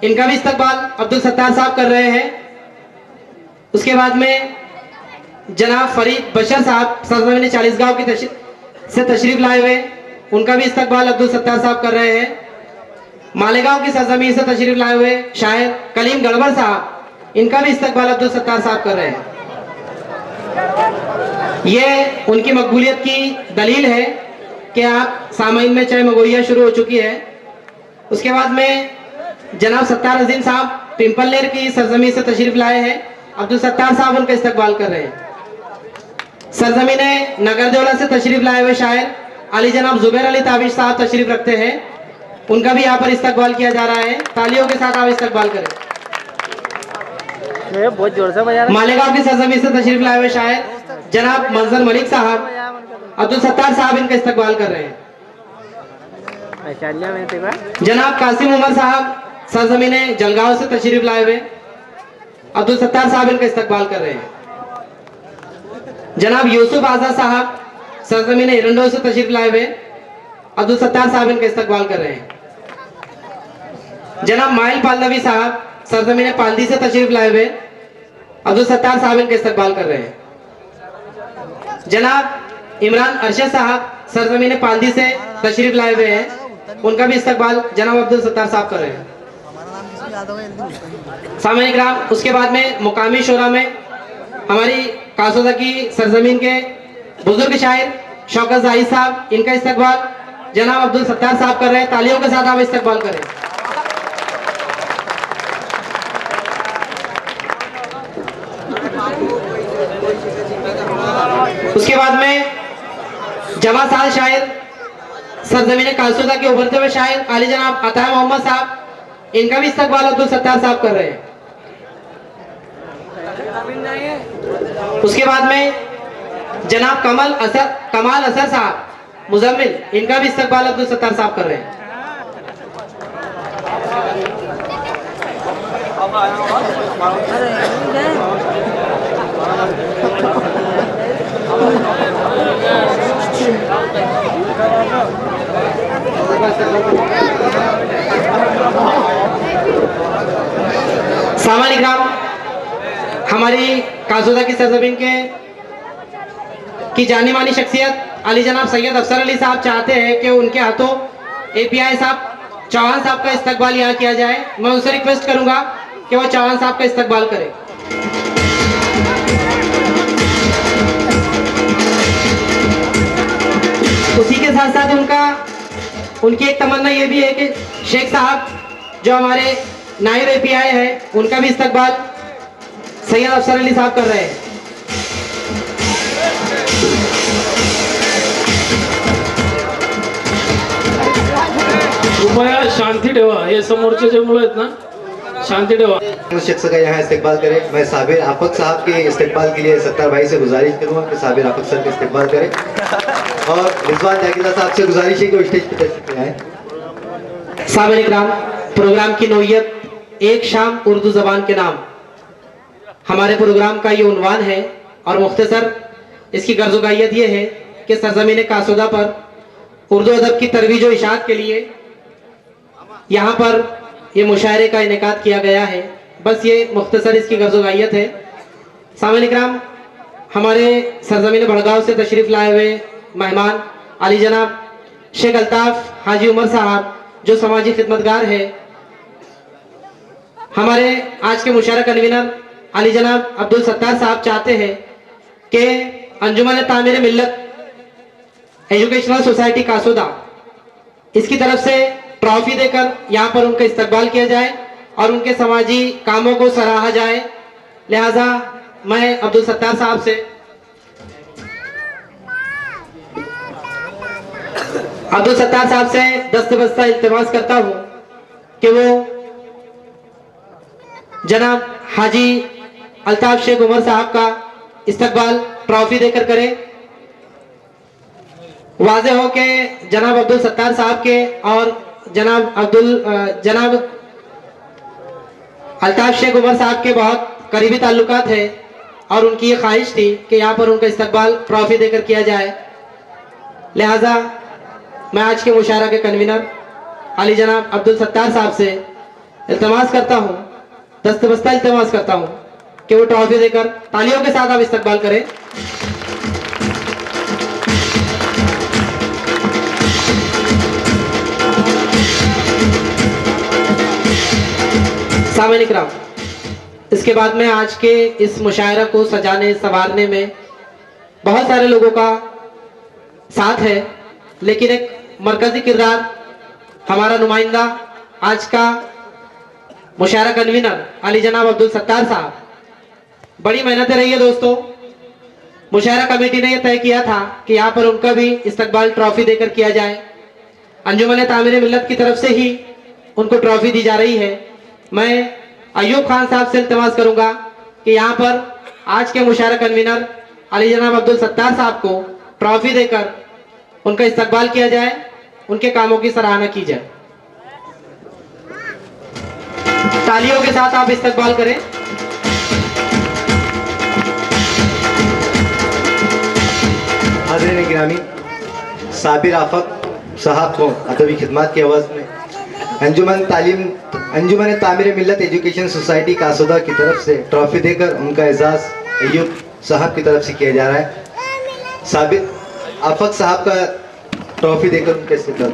इनका भी इस्तकबाल अब्दुल सत्तार साहब कर रहे हैं। उसके बाद में जनाब फरीद बशर साहब सरजमीन 40 गांव की से तशरीफ लाए हुए, उनका भी इस्तकबाल अब्दुल सत्तार साहब कर रहे हैं। मालेगांव की सरजमीन से तशरीफ लाए हुए शायर कलीम गड़बड़ साहब, इनका भी इस्तकबाल अब्दुल सत्तार साहब कर रहे हैं। ये उनकी मकबूलियत की दलील है कि आप सामाइन में चाय मगोइया शुरू हो चुकी है। उसके बाद में जनाब सत्तार अजीम साहब पिंपलनेर की सरजमीन से तशरीफ लाए हैं, अब्दुल सत्तार साहब उनका इस्तकबाल कर रहे हैं। सरजमीन नगरदेवला से तशरीफ लाए हुए शायर अली जनाब जुबैर अली ताबिश साहब तशरीफ रखते हैं, उनका भी यहाँ पर इस्तकबाल किया जा रहा है। तालियों के साथ आप इस्तकबाल करें। बहुत जोर से बजा रहा है। मालेगांव की सरजमीन से तशरीफ लाए हुए शायर जनाब मंजर मलिक साहब अब्दुल सत्तार साहब इनका इस्तकबाल कर रहे हैं। जनाब कासिम उमर साहब सरजमीन जलगांव से तशरीफ लाए हुए, अब्दुल सत्तार साहब इनका इस्तकबाल कर रहे हैं। जनाब यूसुफ आजाद साहब सरजमीन एरंडो से तशरीफ लाए हुए, अब्दुल सत्तार साहब इनका इस्तकबाल कर रहे हैं। जनाब माइल पालवी साहब सरजमीन पालदी से तशरीफ लाए हुए, अब्दुल सत्तार साहब इनका इस्तकबाल कर रहे हैं। जनाब इमरान अरशद साहब सरजमीन पालदी से तशरीफ लाए हुए हैं, उनका भी इस्तकबाल जनाब अब्दुल सत्तार साहब कर रहे हैं। सामान्य ग्राम उसके बाद में मुकामी शोरा में हमारी कासोदा की सरजमीन के बुजुर्ग शायर शौकत जाहिद साहब, इनका इस्तकबाल जनाब अब्दुल सत्तार साहब कर रहे हैं। तालियों के साथ आप इस्तकबाल करें। उसके बाद में जवा साल शायर सरजमीन कासोदा के उभरते हुए शायर अली जनाब अता मोहम्मद साहब, इनका भी इस्तकबाल अब्दुल सत्तार साहब कर रहे हैं। उसके बाद में जनाब कमाल असर साहब मुजम्मिल, इनका भी इस्तकबाल अब्दुल सत्तार साहब कर रहे हैं। सामान्य ग्राम हमारी कासोदा की सरजमीन की जानी मानी शख्सियत अली जनाब सैयद अफसर अली साहब चाहते हैं कि उनके हाथों API साहब चौहान साहब का इस्तकबाल यहाँ किया जाए। मैं उनसे रिक्वेस्ट करूंगा कि वो चौहान साहब का इस्तकबाल करें। उसी के साथ साथ उनकी एक तमन्ना ये भी है कि शेख साहब जो हमारे नायब API है, उनका भी इस्तकबाल सैयद अफसर अली साहब कर रहे हैं। शांती ठेवा, हे समोरचे जे मुलं आहेत ना, शांती ठेवा. उस शख्स का यहाँ इस्तेकबाल करें. मैं साबिर आफक साहब के इस्तेकबाल के लिए सत्तार भाई से गुजारिश करूँगा कि साबिर आफक सर का इस्तेकबाल करें और रिजवान जाकिरा साहब से गुजारिश है कि वो स्टेज पर तशरीफ लाएं. सामईन इकराम, प्रोग्राम की नौइयत एक शाम उर्दू जबान के नाम हमारे प्रोग्राम का ये उन्वान है और मुख्तसर इसकी गर्ज़ोगायत ये है कि सरज़मीन कासुदा पर उर्दू अदब की तरवीज और इशाअत के लिए यहाँ पर ये मुशायरे का इनेकाद किया गया है. बस ये मुख्तसर इसकी गर्ज़ोगायत है. सामईन इकराम, हमारे सरज़मीन बड़गांव से तशरीफ़ लाए हुए मेहमान अली जनाब शेख अल्ताफ़ हाजी उमर साहब जो समाजी खिदमतगार है, हमारे आज के मुशायरा कन्वीनर अली जनाब अब्दुल सत्तार साहब चाहते हैं कि अंजुमन तामीर मिल्लत एजुकेशनल सोसाइटी कासोदा इसकी तरफ से ट्रॉफी देकर यहाँ पर उनका इस्तकबाल किया जाए और उनके समाजी कामों को सराहा जाए. लिहाजा मैं अब्दुल सत्तार साहब से दस्तबस्ता इल्तिमास करता हूँ कि वो जनाब हाजी अल्ताफ शेख उमर साहब का इस्तकबाल ट्रॉफी देकर करे. वाज़े हो कि जनाब अब्दुल सत्तार साहब के और जनाब अल्ताफ शेख उमर साहब के बहुत करीबी ताल्लुकात है और उनकी ये ख्वाहिश थी कि यहाँ पर उनका इस्तकबाल ट्रॉफी देकर किया जाए. लिहाजा मैं आज के मुशायरा के कन्वीनर अली जनाब अब्दुल सत्तार साहब से इल्तिमास करता हूँ, दस्तबस्ता इल्तिमास करता हूँ कि वो ट्रॉफी देकर तालियों के साथ आप इस्तकबाल करें. सामईन इकराम, इसके बाद में आज के इस मुशायरा को सजाने संवारने में बहुत सारे लोगों का साथ है, लेकिन एक मरकजी किरदार हमारा नुमाइंदा आज का मुशायरा कन्वीनर अली जनाब अब्दुल सत्तार साहब. बड़ी मेहनतें रही है दोस्तों. मुशायरा कमेटी ने यह तय किया था कि यहाँ पर उनका भी इस्तकबाल ट्रॉफी देकर किया जाए. अंजुमन तामीर मिल्लत की तरफ से ही उनको ट्रॉफी दी जा रही है. मैं अयूब खान साहब से इल्तिमास करूंगा कि यहाँ पर आज के मुशायरा कन्वीनर अली जनाब अब्दुल सत्तार साहब को ट्रॉफी देकर उनका इस्तकबाल किया जाए, उनके कामों की सराहना की जाए. तालियों के साथ आप इस्तकबाल करें. हाज़रीन गिरामी, साबिर आफक साहब को अदबी खिदमत की आवाज़ में अंजुमन तामीर मिल्लत एजुकेशन सोसाइटी कासोदा की तरफ से ट्रॉफी देकर उनका एजाज़ अयूब साहब की तरफ से किया जा रहा है. साबिर आफक साहब का ट्रॉफी देकर उनके इस्तेकबाल.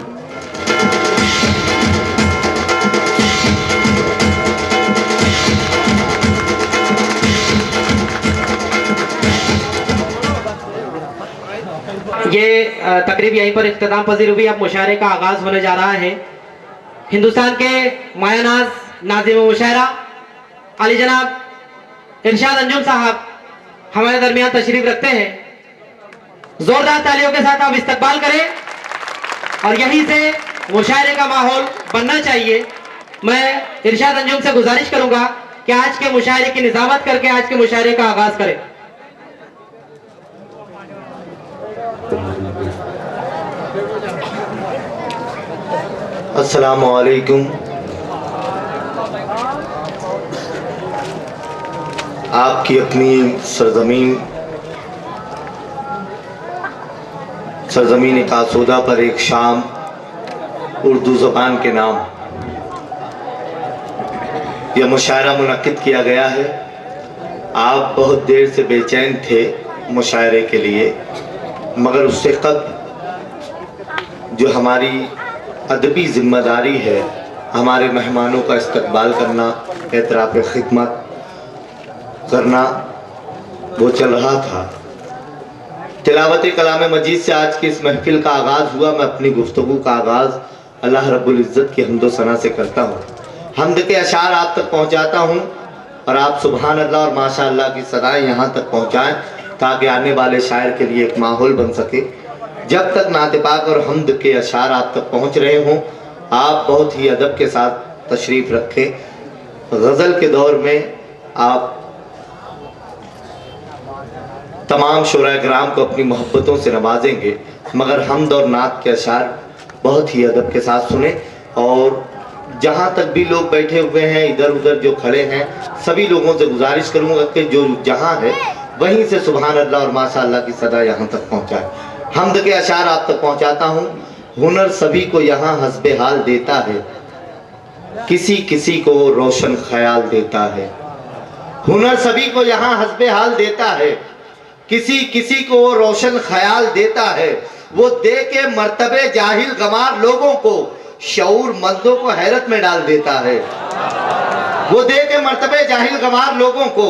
ये तकरीब यहीं पर इख्तिताम पजीर हुई. अब मुशायरे का आगाज होने जा रहा है. हिंदुस्तान के मायानाज नाज़िम मुशायरा अली जनाब इरशाद अंजुम साहब हमारे दरमियान तशरीफ रखते हैं. जोरदार तालियों के साथ आप इस्तकबाल करें और यहीं से मुशायरे का माहौल बनना चाहिए. मैं इरशाद अंजुम से गुजारिश करूंगा कि आज के मुशायरे की निजामत करके आज के मुशायरे का आगाज करें. अस्सलामु अलैकुम. आपकी अपनी सरजमीन कासोदा पर एक शाम उर्दू ज़बान के नाम यह मुशायरा मुनक्किद किया गया है. आप बहुत देर से बेचैन थे मुशायरे के लिए, मगर उससे कब जो हमारी अदबी ज़िम्मेदारी है हमारे मेहमानों का इस्तकबाल करना, एतराफ़ खिदमत करना, वो चल रहा था. तिलावत कलाम मजीद से आज की इस महफिल का आगाज़ हुआ. मैं अपनी गुफ्तगू का आगाज़ अल्लाह रब्बुल इज़्ज़त की हम्दो सना से करता हूँ. हम्द के अशार आप तक पहुँचाता हूँ और आप सुबहान अल्लाह और माशा अल्लाह की सदाएँ यहाँ तक पहुँचाएँ ताकि आने वाले शायर के लिए एक माहौल बन सके. जब तक नात पाक और हम्द के अशार आप तक पहुँच रहे हों आप बहुत ही अदब के साथ तशरीफ़ रखें। गज़ल के दौर में आप तमाम शुरा-ए-किराम को अपनी मोहब्बतों से नवाजेंगे, मगर हमद और नात के अशार बहुत ही अदब के साथ सुने। और जहाँ तक भी लोग बैठे हुए हैं, इधर उधर जो खड़े हैं, सभी लोगों से गुजारिश करूँगा कि जो जहाँ है वहीं से सुभान अल्लाह और माशाअल्लाह की सदा यहाँ तक पहुँचाए। हमद के अशार आप तक पहुँचाता हूँ। हुनर सभी को यहाँ हस्बे हाल देता है, किसी किसी को वो रोशन ख्याल देता है। हुनर सभी को यहाँ हस्बे हाल देता है, किसी किसी को वो रोशन ख्याल देता है। वो दे के मर्तबे जाहिल गमार लोगों को शऊर मंदों को हैरत में डाल देता है। वो दे के मर्तबे जाहिल गमार लोगों को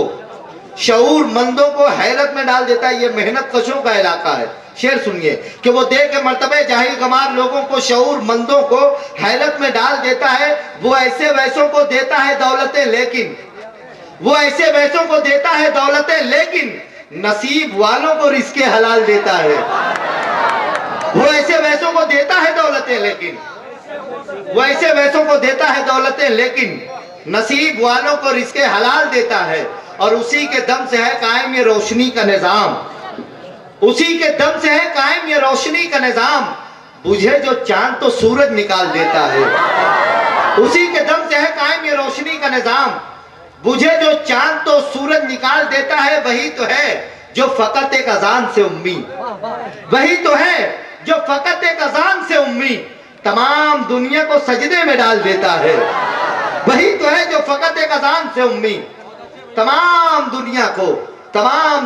शऊर मंदों को हैरत में डाल देता है। ये मेहनत कशों का इलाका है। शेर सुनिए कि वो दे के मर्तबे जाहिल गमार लोगों को शऊर मंदों को हैरत में डाल देता है। वो ऐसे वैसों को देता है दौलतें, लेकिन वो ऐसे वैसों को देता है दौलतें, लेकिन नसीब वालों को रिस्के हलाल देता है। वो ऐसे वैसों को देता है दौलतें, लेकिन वो ऐसे वैसों को देता है दौलतें, लेकिन नसीब वालों को रिस्के हलाल देता है। और उसी के दम से है कायम ये रोशनी का निजाम, उसी के दम से है कायम ये रोशनी का निजाम। बुझे जो चांद तो सूरज निकाल देता है, उसी के दम से है कायम ये रोशनी का निजाम। बुझे जो चांद तो सूरज निकाल देता है। वही तो है जो फकत एक अजान से उम्मीद, वही तो है जो फकत एक अजान से उम्मीद तमाम दुनिया को सजदे में डाल देता है। वही तो है जो फकत एक अजान से उम्मीद तमाम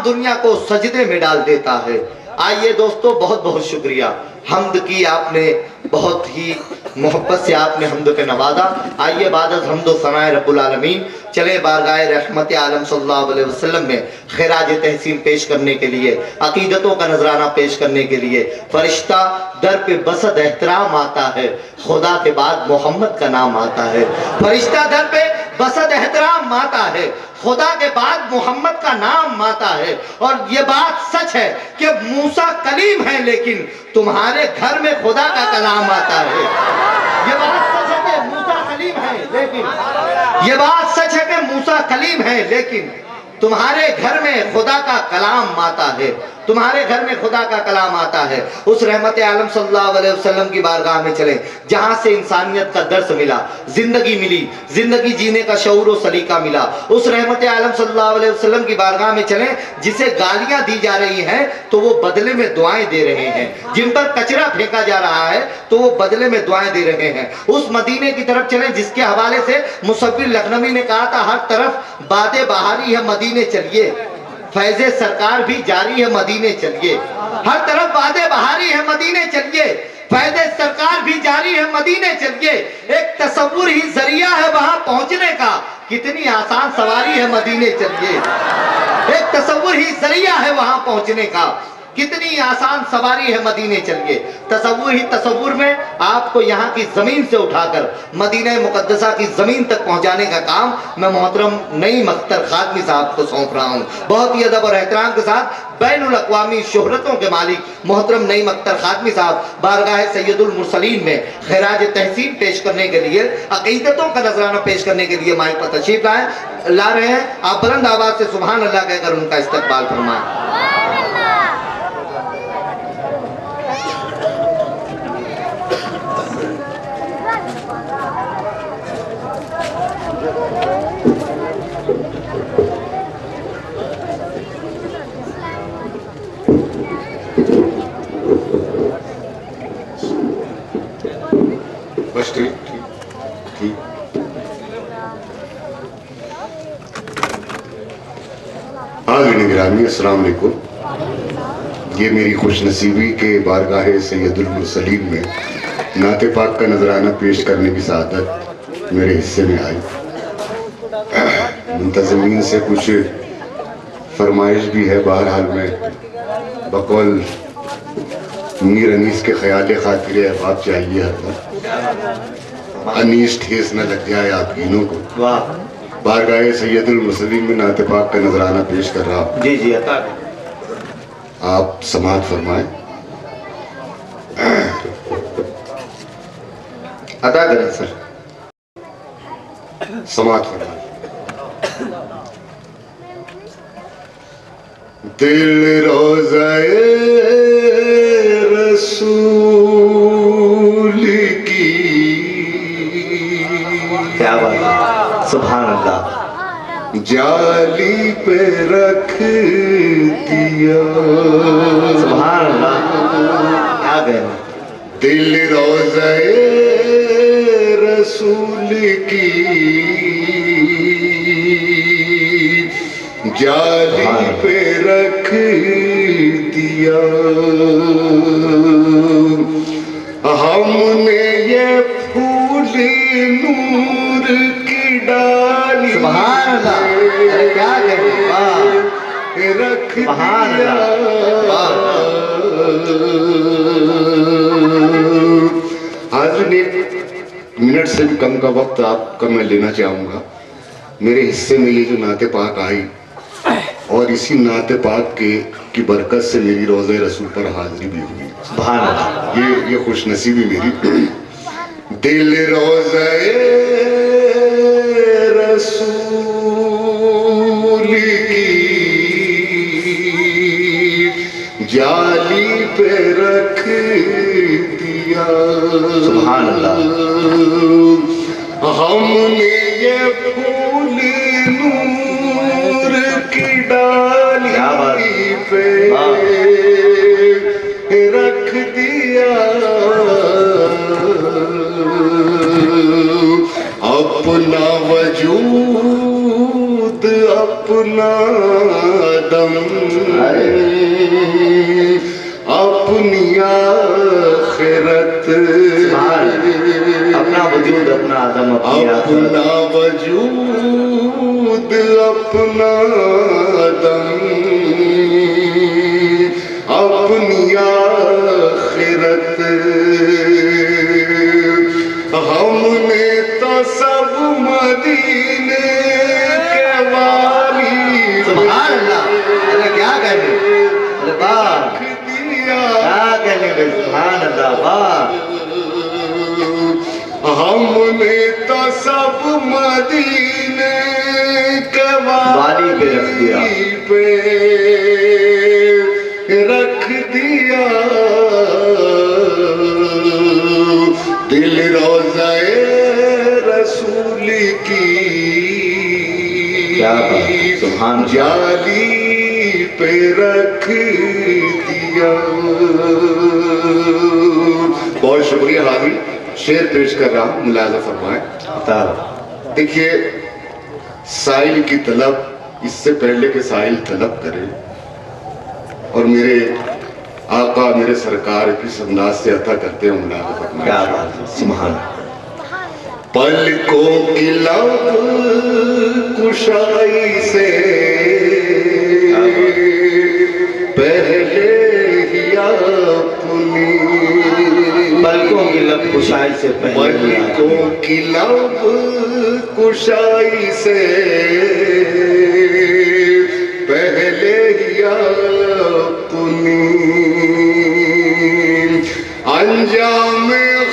दुनिया को सजदे में डाल देता है। आइए दोस्तों, बहुत बहुत शुक्रिया। हमद की आपने बहुत ही मोहब्बत से आपने हमद पे नवाजा। आइए बाद हमद व सनाए रब्बुल आलमीन चले बारगाह रहमत आलम सल्लल्लाहु अलैहि वसल्लम में खिराज तहसीन पेश करने के लिए, अकीदतों का नजराना पेश करने के लिए। फरिश्ता दर पे बसद एहतराम आता है, खुदा के बाद मोहम्मद का नाम आता है। फरिश्ता दर पे बसद एहतराम आता है, खुदा के बाद मोहम्मद का नाम आता है। और ये बात सच है कि मूसा कलीम है, लेकिन तुम्हारे घर में खुदा का कलाम आता है। ये बात सच है कि मूसा कलीम है, लेकिन ये बात सच है कि मूसा कलीम है, लेकिन तुम्हारे घर में खुदा का कलाम आता है, तुम्हारे घर में खुदा का कलाम आता है। उस रहमत आलम सल्लल्लाहु अलैहि वसल्लम की बारगाह में चले जहां से इंसानियत का दर्स मिला, जिंदगी मिली, जिंदगी जीने का शऊर व सलीका मिला। उस रहमत आलम सल्लल्लाहु अलैहि वसल्लम की बारगाह में चले जिसे गालियां दी जा रही हैं तो वो बदले में दुआएं दे रहे हैं, जिन पर कचरा फेंका जा रहा है तो वो बदले में दुआएं दे रहे हैं। उस मदीने की तरफ चले जिसके हवाले से मुसव्विर लखनवी ने कहा था, हर तरफ बादे बहारी है मदीने चलिए, फैज़े सरकार भी जारी है मदीने चलिए। हर तरफ बादे बहारी है मदीने चलिए, फैज़े सरकार भी जारी है मदीने चलिए। एक तसव्वुर ही जरिया है वहां पहुंचने का, कितनी आसान सवारी है मदीने चलिए। एक तसव्वुर ही जरिया है वहां पहुंचने का, कितनी आसान सवारी है मदीने चलिए। तसव्वुर ही तसव्वुर में आपको यहाँ की जमीन से उठाकर मदीना मुकद्दसा की जमीन तक पहुँचाने का काम मैं मोहतरम नईम अख्तर खातमी साहब को सौंप रहा हूँ। बहुत ही अदब और एहतराम के साथ बैनुल अक़वामी शोहरतों के मालिक मोहतरम नईम अख्तर खातमी साहब बारगाह सैयदुल मुरसलीन में खिराज तहसीन पेश करने के लिए, अक़ीदतों का नजराना पेश करने के लिए माइक पर तशरीफ ला रहे हैं। आप बुलंद आवाज से सुभान अल्लाह कहकर उनका इस्तकबाल फरमाएं। बस ठीक ठीक। हाज़िरीन गिरामी अस्सलाम वालेकुम। ये मेरी खुशनसीबी के बारगाह सैयदुल मुरसलीन में नाते पाक का नजराना पेश करने की सआदत मेरे हिस्से में आई। मुंतज़मीन से कुछ फरमाइश भी है। बहरहाल में बकौल मीर अनीस के ख्याल खातिर अहबाब चाहिए हरदम, अनीस ठेस न लग जाए आपकीनों को। बारगाह सैयदुल मुरसलीन में नाते पाक का नजराना पेश कर रहा हूँ। जी जी अता आप समाअत फरमाएं। अदा करें सर, समाज फरमाएं। दिल रोज़ाए रसूल की, क्या बात है, सुभान अल्लाह। जाली पे रख दिया, सुभान अल्लाह, क्या गए। दिल रोज़ाए रसूल की जाली पे रख दिया, हमने ये फूल नूर की डाली सुभान अल्लाह, अरे क्या कहें, वाह, रख सुभान दिया। हाज़रीन, मिनट से भी कम का वक्त आपका मैं लेना चाहूँगा। मेरे हिस्से में ये जो नाते पाक आई और इसी नाते पाक की बरकत से मेरी रोज़े रसूल पर हाज़री भी हुई। सुभान अल्लाह, ये खुशनसीबी मेरी। दिल रोज़े रसूल की जाली पे रख दिया, सुभान अल्लाह, हमने ये फूल नूर की डाली पे रख दिया, अपना वजूद अपना दम अपनी आखिरत, अपना वजूद अपना आदम, अपना वजूद अपना दम अपनी आखिरत, हमने तो सब मदीने के वाली। सुभान अल्लाह, अरे क्या कहने, अरे वाह, क्या कहने, सुभान अल्लाह, वाह, हमने तो सब मदीने के वाली पे रख दिया, पे रख दिया, दिल रोज़ाए रसूल की क्या बात, सुभान अल्लाह, जाली पे रख दिया। बहुत शुक्रिया हाज़िर, शेर पेश कर रहा हूँ, मुलाज़ा फरमाएं। देखिए, साइल की तलब इससे पहले के साइल तलब करे और मेरे आका मेरे सरकार किस अंदाज से अता करते हैं, मुलाज़ा फरमाएं। क्या बात है, सुभान, पलकों की लब कुशाई से पहले ही अपनी, पलकों की लब कुशाई से पहले, पलकों की लब कुशाई से पहले ही अपनी, अंजाम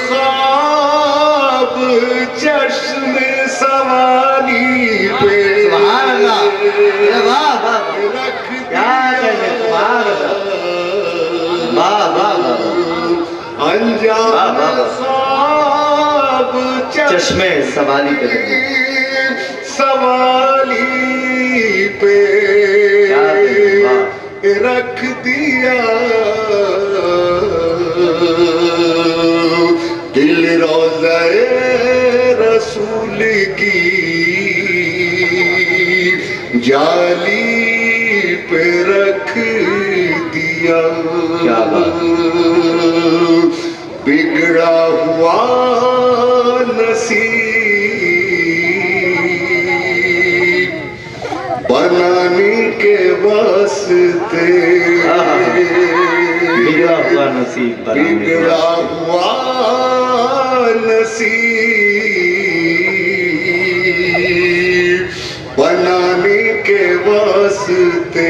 ख्वाब चश्म सवाली पे, सुभान अल्लाह, अरे वाह वाह, रख क्या कहने, सुभान अल्लाह, वाह वाह वाह, अंजाम ख्वाब चश्मे सवाली पे सवाली पे रख दिया, दिल रोज़ाए रसूल की जाली पे रख दिया, क्या बात, बिगड़ा हुआ नसीब बनाने के वास्ते, बिगड़ा हुआ नसीब, बिगड़ा हुआ नसीब बनाने के वास्ते,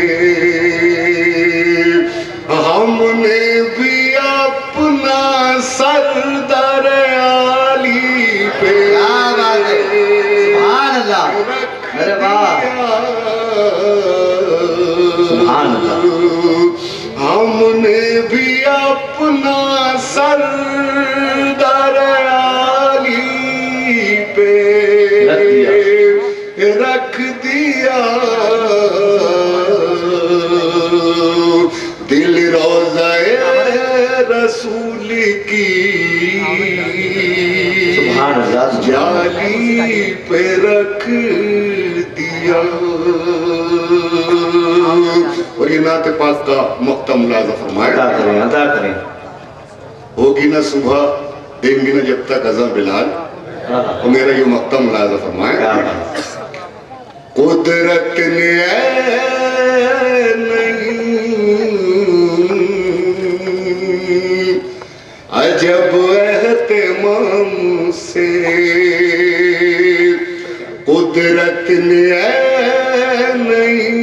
हमने भी अपना सरदार आली सरदार आली पे रख दिया दिल रोज़ाए रसूल की जाली पे रख दिया। और ये नात पाक का मक्ता मुलाज़ा फरमाया, अदा करें। होगी ना सुबह, देंगे ना जब तक अज़ा बिलाल। और मेरा ये मक्ता मुलाज़ा फरमाया, कुदरत ने नहीं अजब एहतमाम से, कुदरत ने नहीं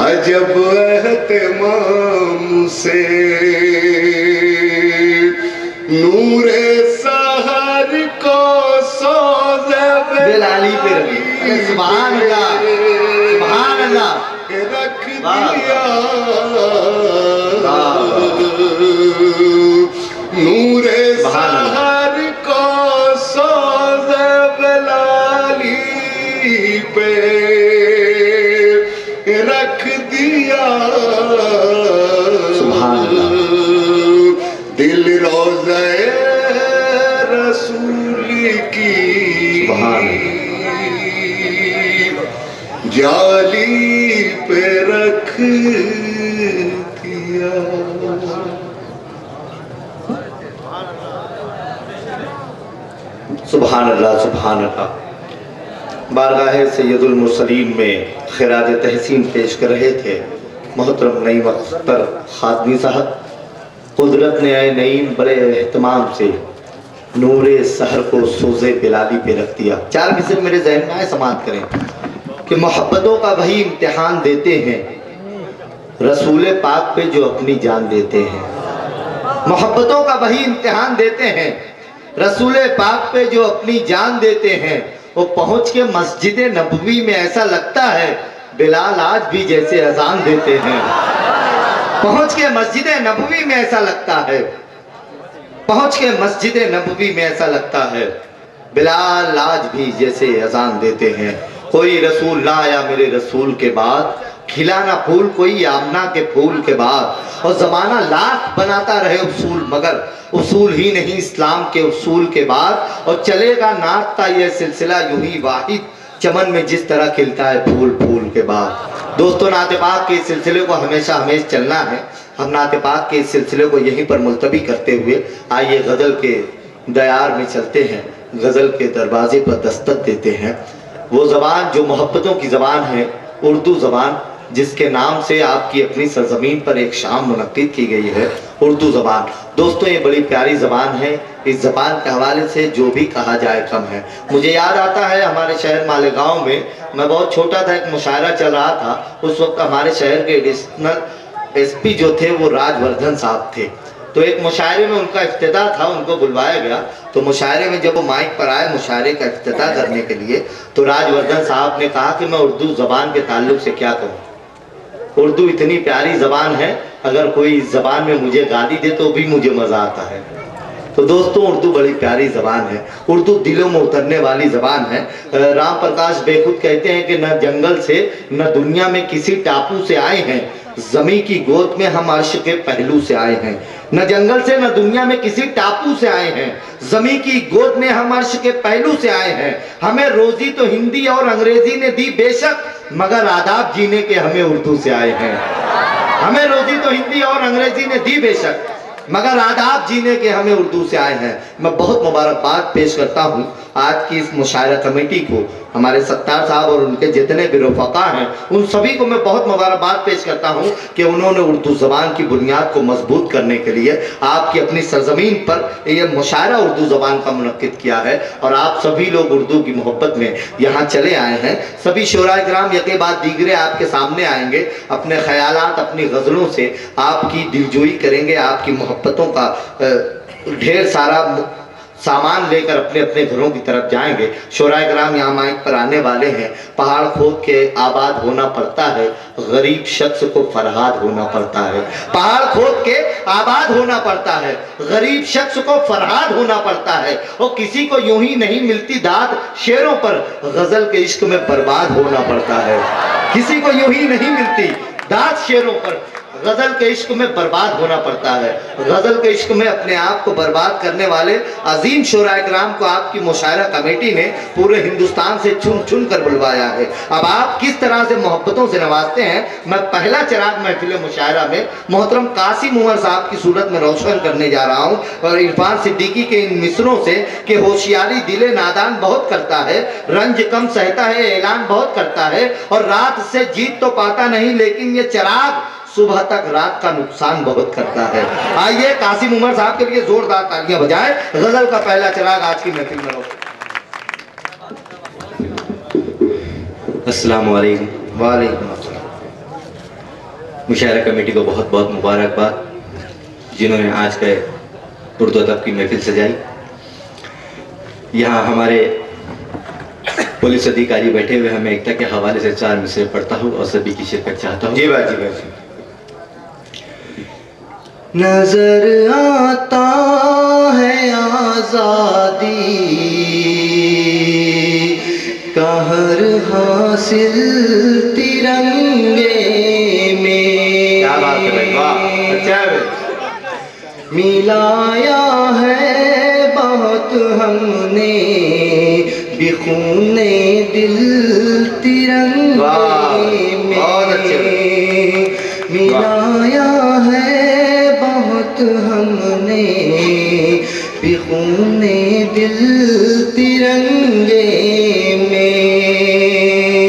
अजब एहतमाम से नूरे सहर को सोज़े बिलाली पे सुभान अल्लाह, सुभान अल्लाह। रख दिया नूरे सहर को सोज़े बिलाली पे रख दिया। दिल रोज़े रसूल की जाली पे रख दिया। सुभान अल्लाह, सुभान अल्लाह। बारगाह सैयदुल मुरसलीन में खिराज तहसीन पेश कर रहे थे मोहतरम नईम अख्तर खादमी साहब। कुदरत ने आए नईम बड़े एहतमाम से नूरे सहर को सोज़े बिलाली पे रख दिया। चार मिसर मेरे जहन में आए, समात करें कि मोहब्बतों का वही इम्तिहान देते हैं रसूल पाक पे जो अपनी जान देते हैं। मोहब्बतों का वही इम्तिहान देते हैं रसूल पाक पे जो अपनी जान देते हैं। वो पहुंच के मस्जिद नबवी में ऐसा लगता है बिलाल आज भी जैसे अजान देते हैं। पहुंच के मस्जिद नबवी में ऐसा लगता है, पहुंच के मस्जिद नबवी में ऐसा लगता है बिलाल आज भी जैसे अजान देते हैं। कोई रसूल ना आया मेरे रसूल के बाद, खिला ना फूल कोई आमना के फूल के बाद। और जमाना लाख बनाता रहे उसूल, मगर उसूल ही नहीं इस्लाम के उसूल के बाद। और चलेगा नाचता यह सिलसिला यूं ही वाहिद चमन में जिस तरह खिलता है फूल फूल के बाद। दोस्तों, नाते पाक के इस सिलसिले को हमेशा हमेशा चलना है। हम नाते पाक के इस सिलसिले को यहीं पर मुलतवी करते हुए आइए गज़ल के दयार में चलते हैं, गज़ल के दरवाजे पर दस्तक देते हैं। वो ज़बान जो मोहब्बतों की ज़बान है, उर्दू ज़बान, जिसके नाम से आपकी अपनी सरजमीन पर एक शाम मुनक्किद की गई है, उर्दू ज़बान। दोस्तों, ये बड़ी प्यारी ज़बान है। इस ज़बान के हवाले से जो भी कहा जाए कम है। मुझे याद आता है हमारे शहर मालेगांव में, मैं बहुत छोटा था, एक मुशायरा चल रहा था। उस वक्त हमारे शहर के एडिशनल एसपी जो थे वो राजवर्धन साहब थे। तो एक मुशायरे में उनका इफ्तिताह था, उनको बुलवाया गया। तो मुशायरे में जब वो माइक पर आए मुशायरे का इफ्तिताह करने के लिए, तो राजवर्धन साहब ने कहा कि मैं उर्दू ज़बान के ताल्लुक से क्या कहूँ। उर्दू इतनी प्यारी ज़बान है, अगर कोई इस ज़बान में मुझे गाली दे तो भी मुझे मज़ा आता है। तो दोस्तों, उर्दू बड़ी प्यारी ज़बान है। उर्दू दिलों में उतरने वाली ज़बान है। राम प्रकाश बेखुद कहते हैं कि न जंगल से न दुनिया में किसी टापू से आए हैं, ज़मी की गोद में हम अर्श के पहलू से आए हैं। न जंगल से न दुनिया में किसी टापू से आए हैं, ज़मी की गोद में हम अर्श के पहलू से आए हैं। हमें रोजी तो हिंदी और अंग्रेजी ने दी बेशक, मगर आदाब जीने के हमें उर्दू से आए हैं। हमें रोजी तो हिंदी और अंग्रेजी ने दी बेशक, मगर आदाब जीने के हमें उर्दू से आए हैं। मैं बहुत मुबारकबाद पेश करता हूँ आज की इस मुशायरा कमेटी को, हमारे सत्तार साहब और उनके जितने भी रफ़क़ा हैं, उन सभी को मैं बहुत मुबारकबाद पेश करता हूँ कि उन्होंने उर्दू ज़बान की बुनियाद को मजबूत करने के लिए आपकी अपनी सरजमीन पर यह मुशायरा उर्दू ज़बान का मुनक्किद किया है। और आप सभी लोग उर्दू की मोहब्बत में यहाँ चले आए हैं। सभी शोराए किराम यके बाद दीगरे आपके सामने आएंगे, अपने ख्यालात अपनी गज़लों से आपकी दिलजोई करेंगे, आपकी मोहब्बतों का ढेर सारा सामान लेकर अपने अपने घरों की तरफ जाएंगे। शोराए कराम यहाँ माइक पर आने वाले हैं। पहाड़ खोद के आबाद होना पड़ता है, गरीब शख्स को फरहाद होना पड़ता है। पहाड़ खोद के आबाद होना पड़ता है, गरीब शख्स को फरहाद होना पड़ता है। और किसी को यूं ही नहीं मिलती दाद, शेरों पर गजल के इश्क में बर्बाद होना पड़ता है। किसी को यूं ही नहीं मिलती दाद, शेरों पर गजल के इश्क में बर्बाद होना पड़ता है। गजल के इश्क में अपने आप को बर्बाद करने वाले अजीम शोराए कराम को आपकी मुशायरा कमेटी ने पूरे हिंदुस्तान से चुन चुन कर बुलवाया है। अब आप किस तरह से मोहब्बतों से नवाजते हैं, मैं पहला चिराग महफिल मुशायरा में मोहतरम कासिम उमर साहब की सूरत में रोशन करने जा रहा हूँ। और इरफान सिद्दीकी के इन मिसरों से कि होशियारी दिले नादान बहुत करता है, रंज कम सहता है, ऐलान बहुत करता है, और रात से जीत तो पाता नहीं, लेकिन ये चिराग सुबह तक रात का नुकसान बहुत करता है। आइए कासिम उमर साहब के लिए जोरदार तालियां बजाएं। गजल का पहला चिराग आज की महफिल में रोशन। अस्सलाम वालेकुम। वालेकुम अस्सलाम। मुशायरा कमेटी को बहुत बहुत मुबारकबाद, जिन्होंने आज के उर्दू अदब की महफिल सजाई। यहाँ हमारे पुलिस अधिकारी बैठे हुए, हमें एकता के हवाले से 4 मिसरे पढ़ता हूँ और सभी की शिरकत चाहता हूँ। जी भाई, जी भाई। नजर आता है आजादी का हर हासिल तिरंगे में। क्या बात है भाई, वाह, अच्छा है भाई। मिलाया है बहुत हमने बिखूने दिल तिरंगे में। बहुत अच्छे। मिलाया है बहुत हमने बिखूने दिल तिरंगे में।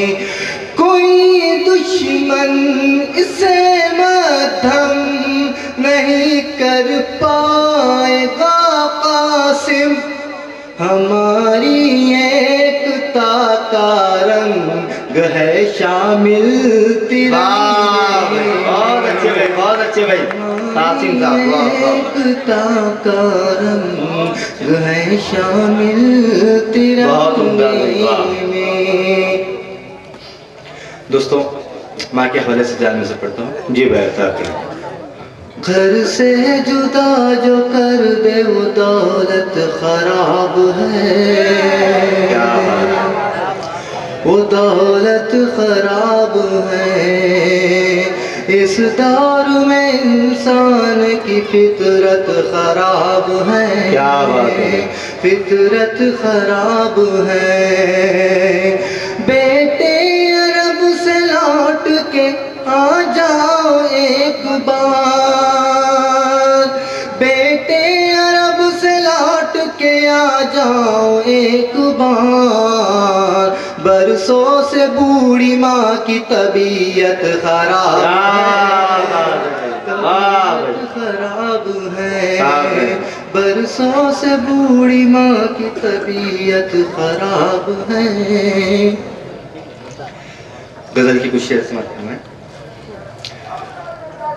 कोई दुश्मन इसे मध्यम नहीं कर पाएगा कासिम, हमारी एकता का रंग है शामिल तिरंगे। बहुत अच्छे भाई, बहुत अच्छे भाई कासिम साहब, वाह वाह। एकता का रंग है शामिल तिरंगे में। दोस्तों, माँ के हवाले से 4 मिसरे पढ़ता हूँ। जी भाई। घर से जुदा जो कर दे वो दौलत खराब है, क्या बात वो दौलत खराब है। इस दौर में इंसान की फितरत खराब है, क्या बात है। फितरत खराब है। बेटे अरब से लौट के आ जाओ एक बार, बेटे अरब से लौट के आ जाओ एक बार। बरसों से बूढ़ी माँ की तबीयत खराब है, बरसों से बूढ़ी माँ की तबीयत खराब है। गजल की कुछ शेर समाप्त करना है।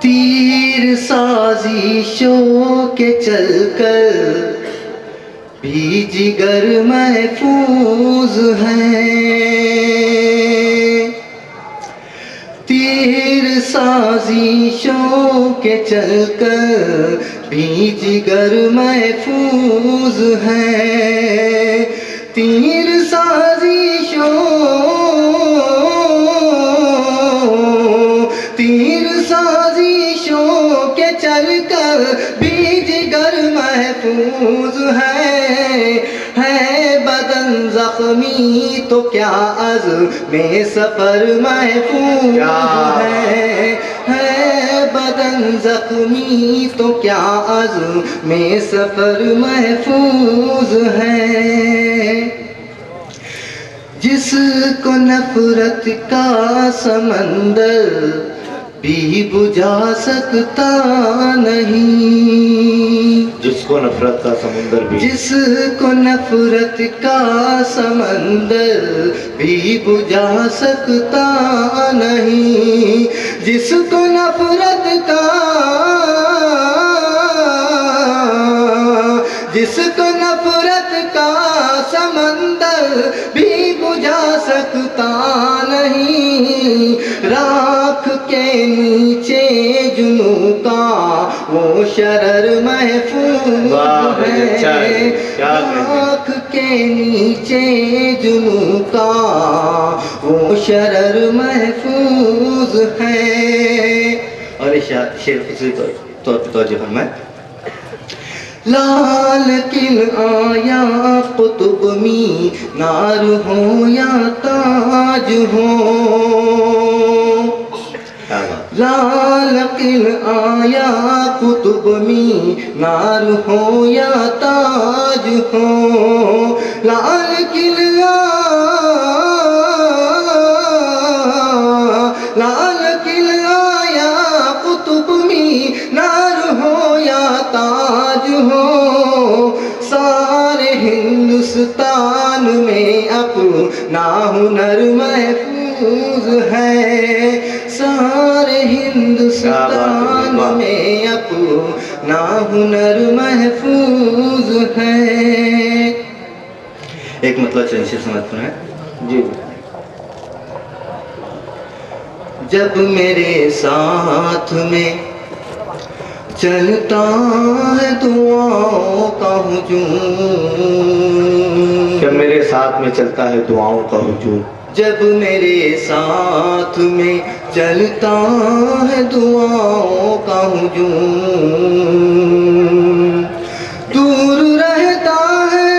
तीर साजिशों के चलकर भी जिगर महफूज है, तीर साजिशों के चलकर भी जिगर महफूज है। तीर साजिशों के चलकर भी जिगर महफूज है। बदन जख्मी तो क्या अज़्म सफर महफूज है। बदन जख्मी तो क्या अज़्म सफर महफूज है। जिसको नफरत का समंदर भी बुझा सकता नहीं, जिसको नफरत का समुंदर भी, जिसको नफरत का समंदर भी बुझा सकता नहीं, जिसको नफरत का, जिसको नफरत का समंदर भी बुझा सकता नहीं, राख के नीचे जुनू का वो शरर महफूज है, राख के नीचे जुनू का वो शरर महफूज है। और इस शेर इसी तौर पर तवज्जो फरमाएं। लाल किल आया कुतुब मी नार हो या ताज हो, लाल किल आया कुतुब मी नार हो या ताज हो, लाल किल आया कुतुब मी नार हो या ताज हो, सारे हिंदुस्तान में अपना हुनर महफूज है, सारे हिंदुस्तान में अपना हुनर महफूज है। एक मतलब चंद समझते हैं जी। जब मेरे साथ में चलता है दुआओं का हुजूम, जब मेरे साथ में चलता है दुआओं का हुजूम, जब मेरे साथ में चलता है दुआओं का हुजूम, दूर रहता है,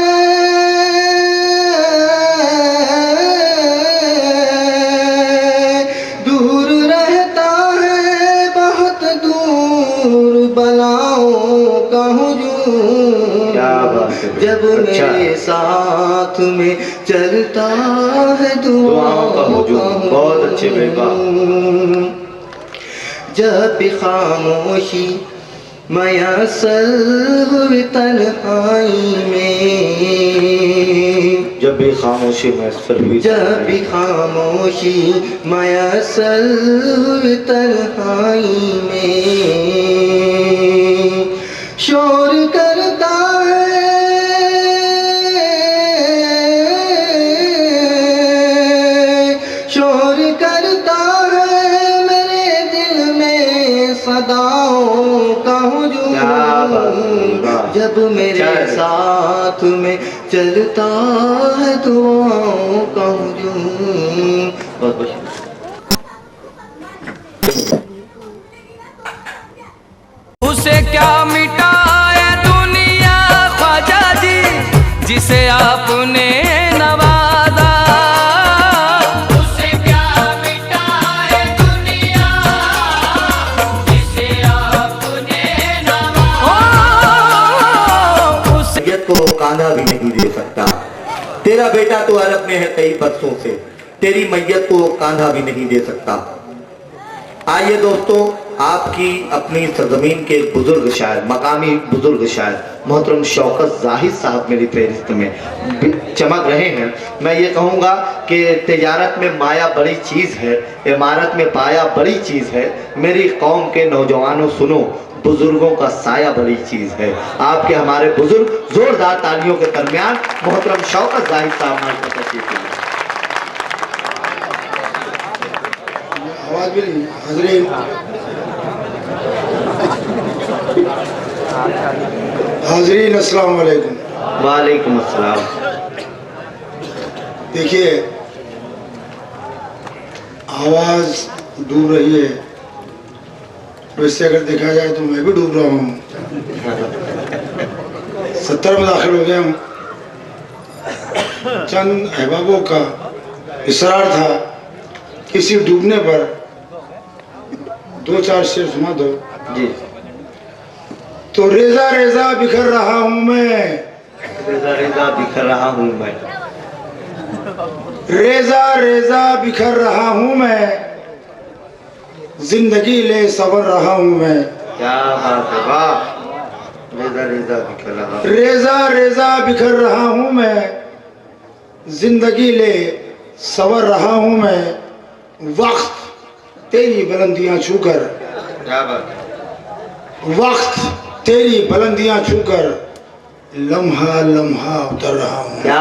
दूर रहता है बहुत दूर बलाओं का हुजूम, क्या बात है। जब मेरे साथ में चलता है दुआओं का हुजूम। बहुत अच्छे बेबा। जब भी खामोशी मयसर हुई तन्हाई में, जब भी खामोशी मैसर हुई, जब भी खामोशी मयसर हुई तन्हाई में, शोर करता है, शोर करता है मेरे दिल में सदाओं का हुजूम, जब मेरे साथ में चलता है दुआओं का हुजूम। बहुत बहुत उसे क्या मिटाए दुनिया ख्वाजा जी, जिसे आपने नवाजा, उसे क्या मिटाए दुनिया, जिसे आपने नवाजा, उसे मैयत को कांधा भी नहीं दे सकता। तेरा बेटा तो अरब में है कई बरसों से, तेरी मैयत को कांधा भी नहीं दे सकता। आइए दोस्तों, आपकी अपनी सरजमीन के बुजुर्ग शायर, मकामी बुजुर्ग शायर मोहतरम शौकत जाहिद साहब मेरी फहरिस्त में चमक रहे हैं। मैं ये कहूँगा कि तिजारत में माया बड़ी चीज़ है, इमारत में पाया बड़ी चीज़ है। मेरी कौम के नौजवानों सुनो, बुजुर्गों का साया बड़ी चीज़ है। आपके हमारे बुजुर्ग जोरदार तालियों के दरमियान मोहतरम शौकत जाहिद साहब हमारे तशरीफ लाए। हाज़रीन अस्सलाम वालेकुम। वालेकुम अस्सलाम। देखिए, आवाज़ डूब रही है, वैसे अगर देखा जाए तो मैं भी डूब रहा हूँ। 70 में दाखिल हो गया हूँ। चंद अहबाबों का इसरार था, किसी डूबने पर 2-4 शेर सुना दो जी। तो रेजा रेजा बिखर रहा हूँ मैं, रेजा रेजा बिखर रहा हूँ मैं, रेजा रेजा बिखर रहा हूँ मैं, जिंदगी ले सवर रहा हूँ मैं। क्या बात है, वाह। रेजा रेजा बिखर रहा, रेजा रेजा बिखर रहा हूँ मैं, जिंदगी ले सवर रहा हूँ मैं। वक्त तेरी बुलंदियां छूकर, क्या बात है। वक्त तेरी बुलंदियां छूकर लम्हा लम्हा उतर रहा हूँ। क्या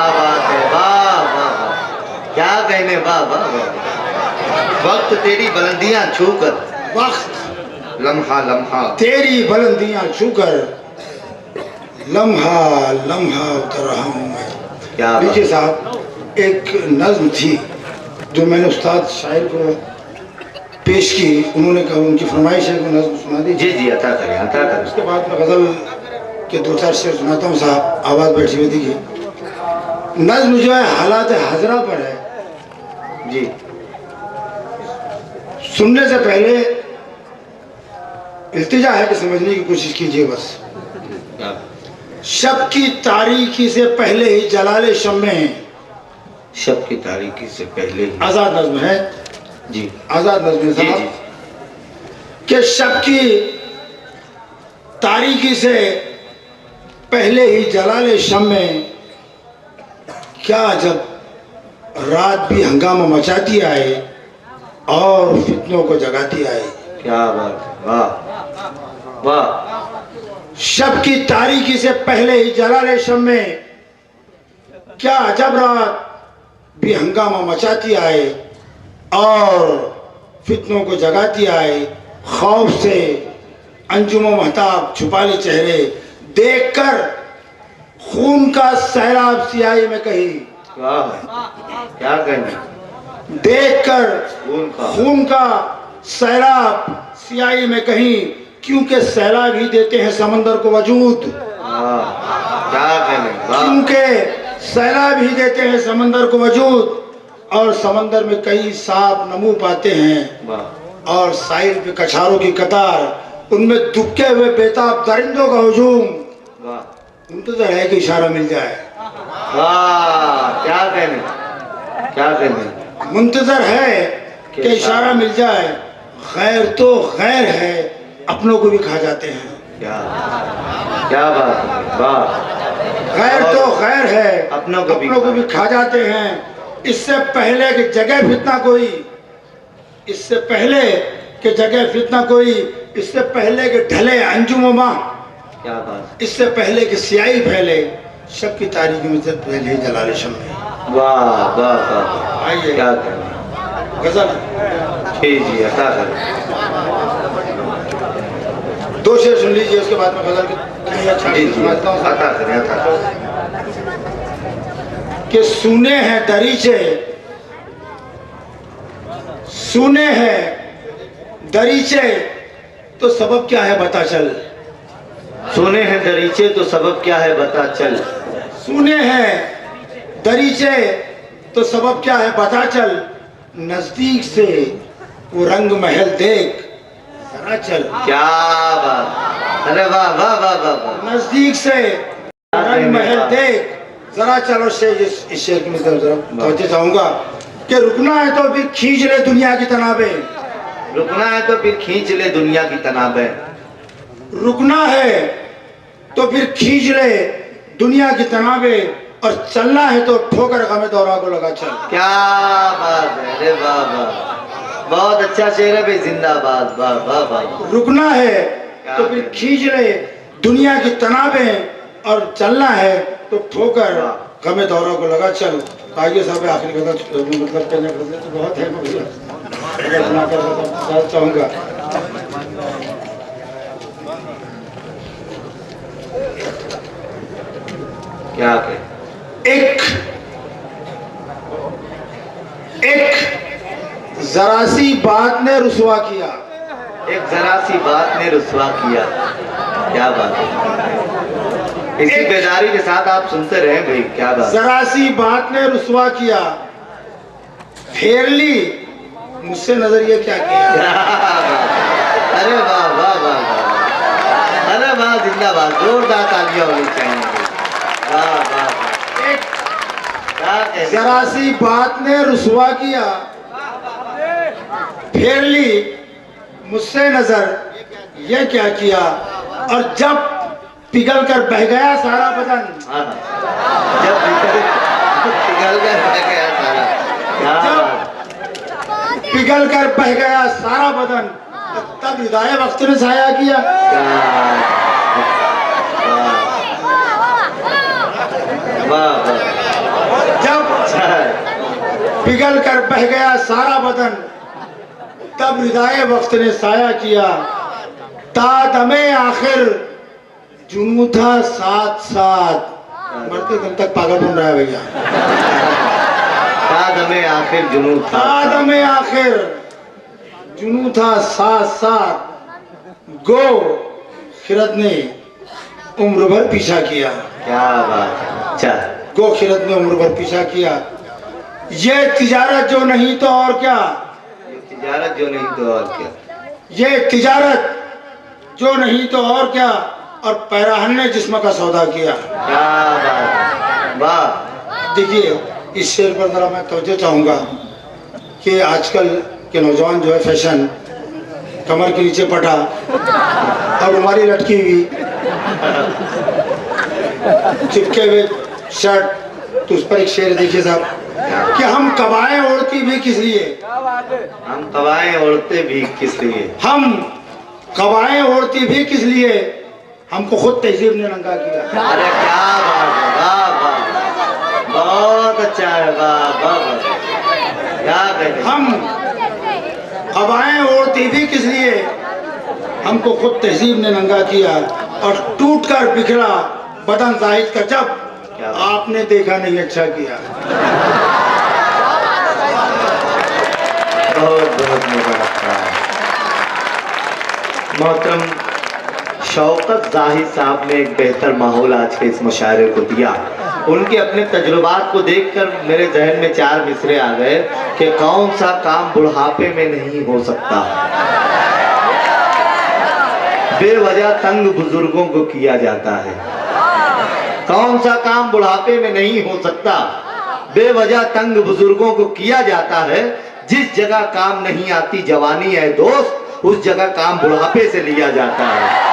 बात है, वाह वाह वाह, क्या कहने, वाह वाह वाह। वक्त तेरी बुलंदियां छूकर, वक्त लम्हा लम्हा तेरी बुलंदियां छूकर लम्हा लम्हा उतर रहा हूँ मैं। क्या बात। लीजिए साहब, एक नज्म थी जो मैंने उस्ताद शायर को पेश की, उन्होंने कहा, उनकी फरमाइश है कि नज्म सुना दी। जी जी, अता करें, अता करें। उसके बाद मैं गज़ल के 2-4 शेर सुनाता हूँ साहब, आवाज़ बैठी हुई थी। नज्म जो है हालात हजरा पर है जी। सुनने से पहले इल्तिजा है कि समझने की कोशिश कीजिए बस। शब की तारीकी से पहले ही जलाले शम्मे, शब की तारीकी से पहले ही, आजाद नज्म है जी, आजाद नज्म है जी साहब, जी, कि शब की तारीकी से पहले ही जलाले शम्मे, क्या जब रात भी हंगामा मचाती आए और फितनों को जगाती आए। क्या बात है, वाह वाह। शब की तारीकी से पहले ही जलाले शम्मे, क्या जब रात भी हंगामा मचाती आए और फितनों को जगाती आए। खौफ से अंजुम महताब छुपाले चेहरे, देखकर खून का सैलाब सियाही में कही। वाह, क्या कहने, देखकर खून का सैलाब सियाही में कहीं, क्योंकि सैलाब ही देते हैं समंदर को वजूद। क्या कहने, वाह। क्योंकि सैलाब ही देते हैं समंदर को वजूद, और समंदर में कई सांप नमू पाते हैं, वाह। और साहिल पे कछारों की कतार, उनमें दुबके हुए बेताब दरिंदों का हुजूम। वाह, मुंतज़र है कि इशारा मिल जाए। वाह, क्या कहने, क्या कहने, मुंतज़र है कि इशारा मिल जाए। खैर तो खैर है, अपनों को भी खा जाते हैं। क्या क्या बात है, वाह। खैर तो खैर है, अपनों को भी खा जाते हैं। इससे पहले कि जगह फितना कोई, इससे पहले कि जगह फितना कोई, इससे पहले कि ढले अंजुम, क्या बात, इससे पहले कि स्याही फैले, शब की तारीकी में से पहले ही जलाले शम्मे। वाह वाह वाह, आइए क्या कहने, गजल जी जी, अता करें। 2 शेर सुन लीजिए, उसके बाद में गजल के जी जी, अता करें, अता करें। कि सुने हैं दरीचे, सुने हैं दरीचे, तो सबब क्या है बता चल। सुने हैं दरीचे तो सबब क्या है बता चल। सुने हैं दरीचे तो सबब क्या है बता चल, नजदीक से वो रंग महल देख जरा चल। क्या बात, अरे वाह वाह वाह वाह वाह। नजदीक से रंग महल देख जरा चलो। इस शेर की मैं जरा तवज्जो चाहूंगा कि रुकना है तो फिर खींच ले दुनिया की तनाबे, रुकना है तो फिर खींच ले दुनिया की तनाबे, रुकना है तो फिर खींच ले दुनिया की तनाबे, और चलना है तो ठोकर गमे दौरा को लगा चल। क्या बात है, अरे वाह वाह, बहुत अच्छा शेर है भाई, जिंदाबाद, वाह वाह वाह। रुकना है तो फिर खींच ले दुनिया की तनाबे, और चलना है तो ठोकर गमे दौरा को लगा चल। आइए साहब, आखिरी मतलब कहने तो बहुत है, मैं चाहूँगा। क्या कहे, एक जरा सी बात ने रुसवा किया, एक जरा सी बात ने रुसवा किया। क्या बात है, इसी बेदारी के साथ आप सुनते रहे भाई, क्या बात। जरा सी बात ने रुसवा किया, फेर ली मुझसे नजरिए क्या किया। अरे वाह वाह वाह वाह, अरे वाह, जिंदाबाद, जोरदार तालियां होनी चाहिए। वाह वाह, जरा सी बात ने रुसवा किया, फेर ली मुझसे नजर ये क्या किया, और जब पिघल कर बह गया सारा बदन, जब पिघल कर बह गया सारा, जब पिघल कर बह गया सारा बदन, तब हिदायत वक्त ने साया किया। पिघल कर बह गया सारा बदन, तब रिदाए वक्त ने साया किया, तादमे आखिर जुनू था साथ साथ। मरते दम तक पागल बन रहा है भैया। तादमे आखिर जुनून था, तादमे आखिर जुनू था साथ साथ, गो खिरत ने उम्र भर पीछा किया। क्या बात है। अच्छा, गो खिरत ने उम्र भर पीछा किया, ये तिजारत जो नहीं तो और क्या, तिजारत जो नहीं तो और क्या, ये तिजारत जो नहीं तो और क्या, और पैराहन ने जिस्म का सौदा किया। क्या बात, वाह। देखिए इस शेर पर जरा मैं तवज्जो चाहूँगा कि आजकल के नौजवान जो है फैशन, कमर के नीचे पटा और हमारी लटकी हुई, चिपके हुए शर्ट, तो उस पर एक शेर देखिए साहब कि हम कबाएं ओढ़ती भी किस लिए, हम कबाएं ओढ़ते भी किस लिए, हम कबाएं ओढ़ती भी किस लिए, हमको खुद तहजीब ने नंगा किया। अरे क्या बात है, वाह वाह, बहुत अच्छा है, वाह वाह, क्या कहते हैं। हम कबाएं ओढ़ती भी किस लिए, हमको खुद तहजीब ने नंगा किया, और टूट कर बिखरा बदन जाहिद का जब आपने देखा नहीं अच्छा किया। बहुत बहुत मुबारक। मोहतरम शौकत जाहिद साहब ने एक बेहतर माहौल आज के इस मुशायरे को दिया। उनके अपने तजुर्बात को देखकर मेरे जहन में चार मिसरे आ गए कि कौन सा काम बुढ़ापे में नहीं हो सकता, बेवजह तंग बुजुर्गों को किया जाता है। कौन सा काम बुढ़ापे में नहीं हो सकता, बेवजह तंग बुजुर्गों को किया जाता है। जिस जगह काम नहीं आती जवानी है दोस्त, उस जगह काम बुढ़ापे से लिया जाता है।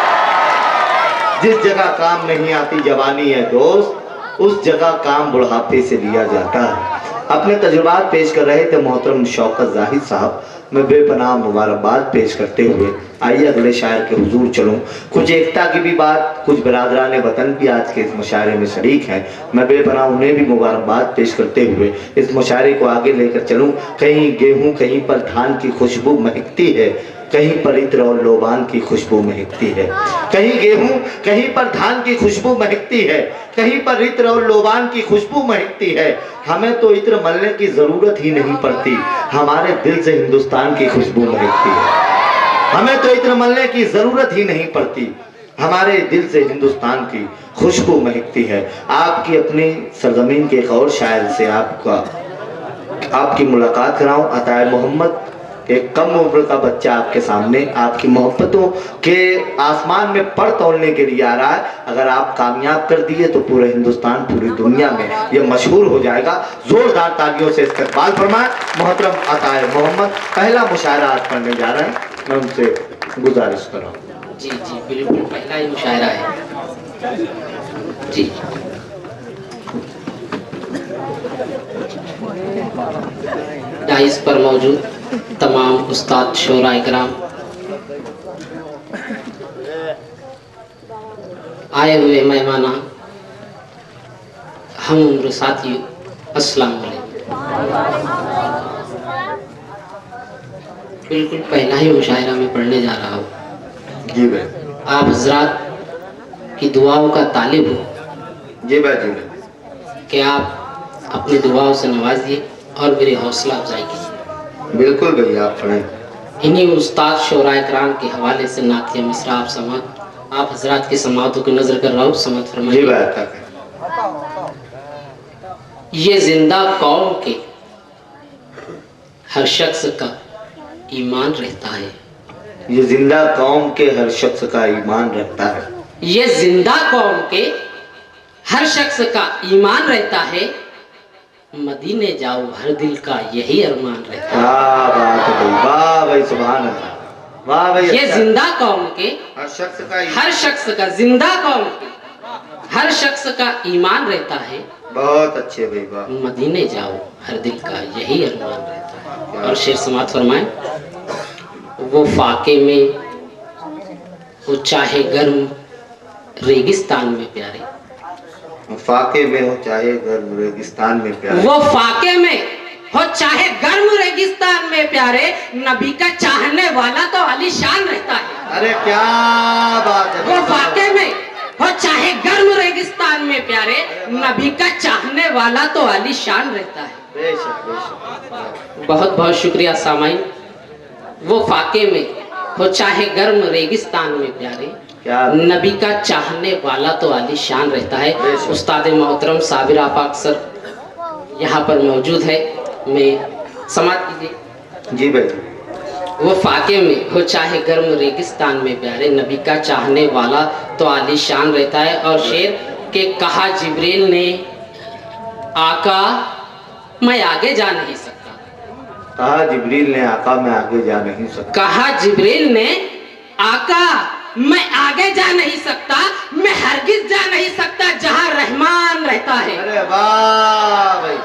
जिस जगह काम नहीं आती जवानी है दोस्त, उस जगह काम बुढ़ापे से लिया जाता है। अपने तजुर्बात पेश कर रहे थे मोहतरम शौकत जाहिद साहब। मैं बेपनाह मुबारकबाद पेश करते हुए आइए अगले शायर के हुजूर चलूं। कुछ एकता की भी बात, कुछ बिरादरान वतन भी आज के इस मुशायरे में शरीक हैं। मैं बेपनाह उन्हें भी मुबारकबाद पेश करते हुए इस मुशायरे को आगे लेकर चलूं। कहीं गेहूं कहीं पर धान की खुशबू महकती है, कहीं पर इत्र और लोबान की खुशबू महकती है। कहीं गेहूं कहीं पर धान की खुशबू महकती है, कहीं पर इत्र और लोबान की खुशबू महकती है। हमें तो इत्र मलने की जरूरत ही नहीं पड़ती, हमारे दिल से हिंदुस्तान की खुशबू महकती है। हमें तो इत्र मलने की जरूरत ही नहीं पड़ती, हमारे दिल से हिंदुस्तान की खुशबू महकती है। आपकी अपनी सरजमीन के एक और शायर से आपकी मुलाकात कराऊं। अताए मोहम्मद, एक कम उम्र का बच्चा आपके सामने आपकी मोहब्बतों के आसमान में पर तोलने के लिए आ रहा है। अगर आप कामयाब कर दिए तो पूरे हिंदुस्तान, पूरी दुनिया में ये मशहूर हो जाएगा। जोरदार तालियों से इस्तकबाल फरमाएं। मोहतरम अताए मोहम्मद पहला मुशायरा आज पढ़ने जा रहे हैं, मैं उनसे गुजारिश कर रहा हूँ। जी जी बिल्कुल, पहला ही मुशायरा है जी। डाइस पर मौजूद तमाम उस्ताद शोरा इकराम, आए हुए मेहमाना, हम उम्र साथियों, अस्सलाम वालेकुम। बिल्कुल पहला ही मुशायरा में पढ़ने जा रहा हूँ। जी भाई। आप हजरात की दुआओं का तालिब हो। जी भाई, जी कि आप अपनी दुआओं से नवाजिए और मेरी हौसला अफजाई कीजिए। बिल्कुल भैया, आप पढ़ें। इन्हीं उस्ताद शोरा इकराम के हवाले से नातिया मिसरा आप हजरात की समातों की नजर कर रहा हूँ, समझ फरमाइए। ये जिंदा कौम के हर शख्स का ईमान रहता है। ये जिंदा कौम के हर शख्स का ईमान रहता है। ये जिंदा कौम के हर शख्स का ईमान रहता है। मदीने जाओ हर दिल का यही अरमान रहता है। वाह भाई, सुभान अल्लाह, वाह भाई। ये जिंदा कौम के हर शख्स का जिंदा कौम के हर शख्स का ईमान रहता है। बहुत अच्छे भाई, वाह। मदीने जाओ हर दिल का यही अरमान रहता है। और शेर समात फरमाए। वो फाके में हो चाहे गर्म रेगिस्तान में प्यारे, फाके में हो चाहे गर्म रेगिस्तान में प्यारे। वो फाके में हो चाहे गर्म रेगिस्तान में प्यारे, नबी का चाहने वाला तो आलीशान रहता है। अरे क्या बात है। वो वाकई में हो चाहे गर्म रेगिस्तान में प्यारे, नबी का चाहने वाला तो आलीशान रहता है। बेशक बेशक। बहुत बहुत शुक्रिया सामाइन। वो फाके में हो चाहे गर्म रेगिस्तान में प्यारे, नबी का चाहने वाला तो आलीशान रहता है। उस्ताद मोहतरम साबिर आफाक सर यहाँ पर मौजूद है, मैं समाप्त कीजिए। जी भाई। वो फाके में हो चाहे गर्म रेगिस्तान में प्यारे, नबी का चाहने वाला तो आलीशान रहता है। और शेर के कहा जिब्रील ने आका मैं आगे जा नहीं सकता। कहा जिब्रील ने आका मैं आगे जा नहीं सकता। कहा जिब्रील ने आका मैं आगे जा नहीं सकता, मैं हरगिज जा नहीं सकता जहां रहमान रहता है। अरे वाह भाई,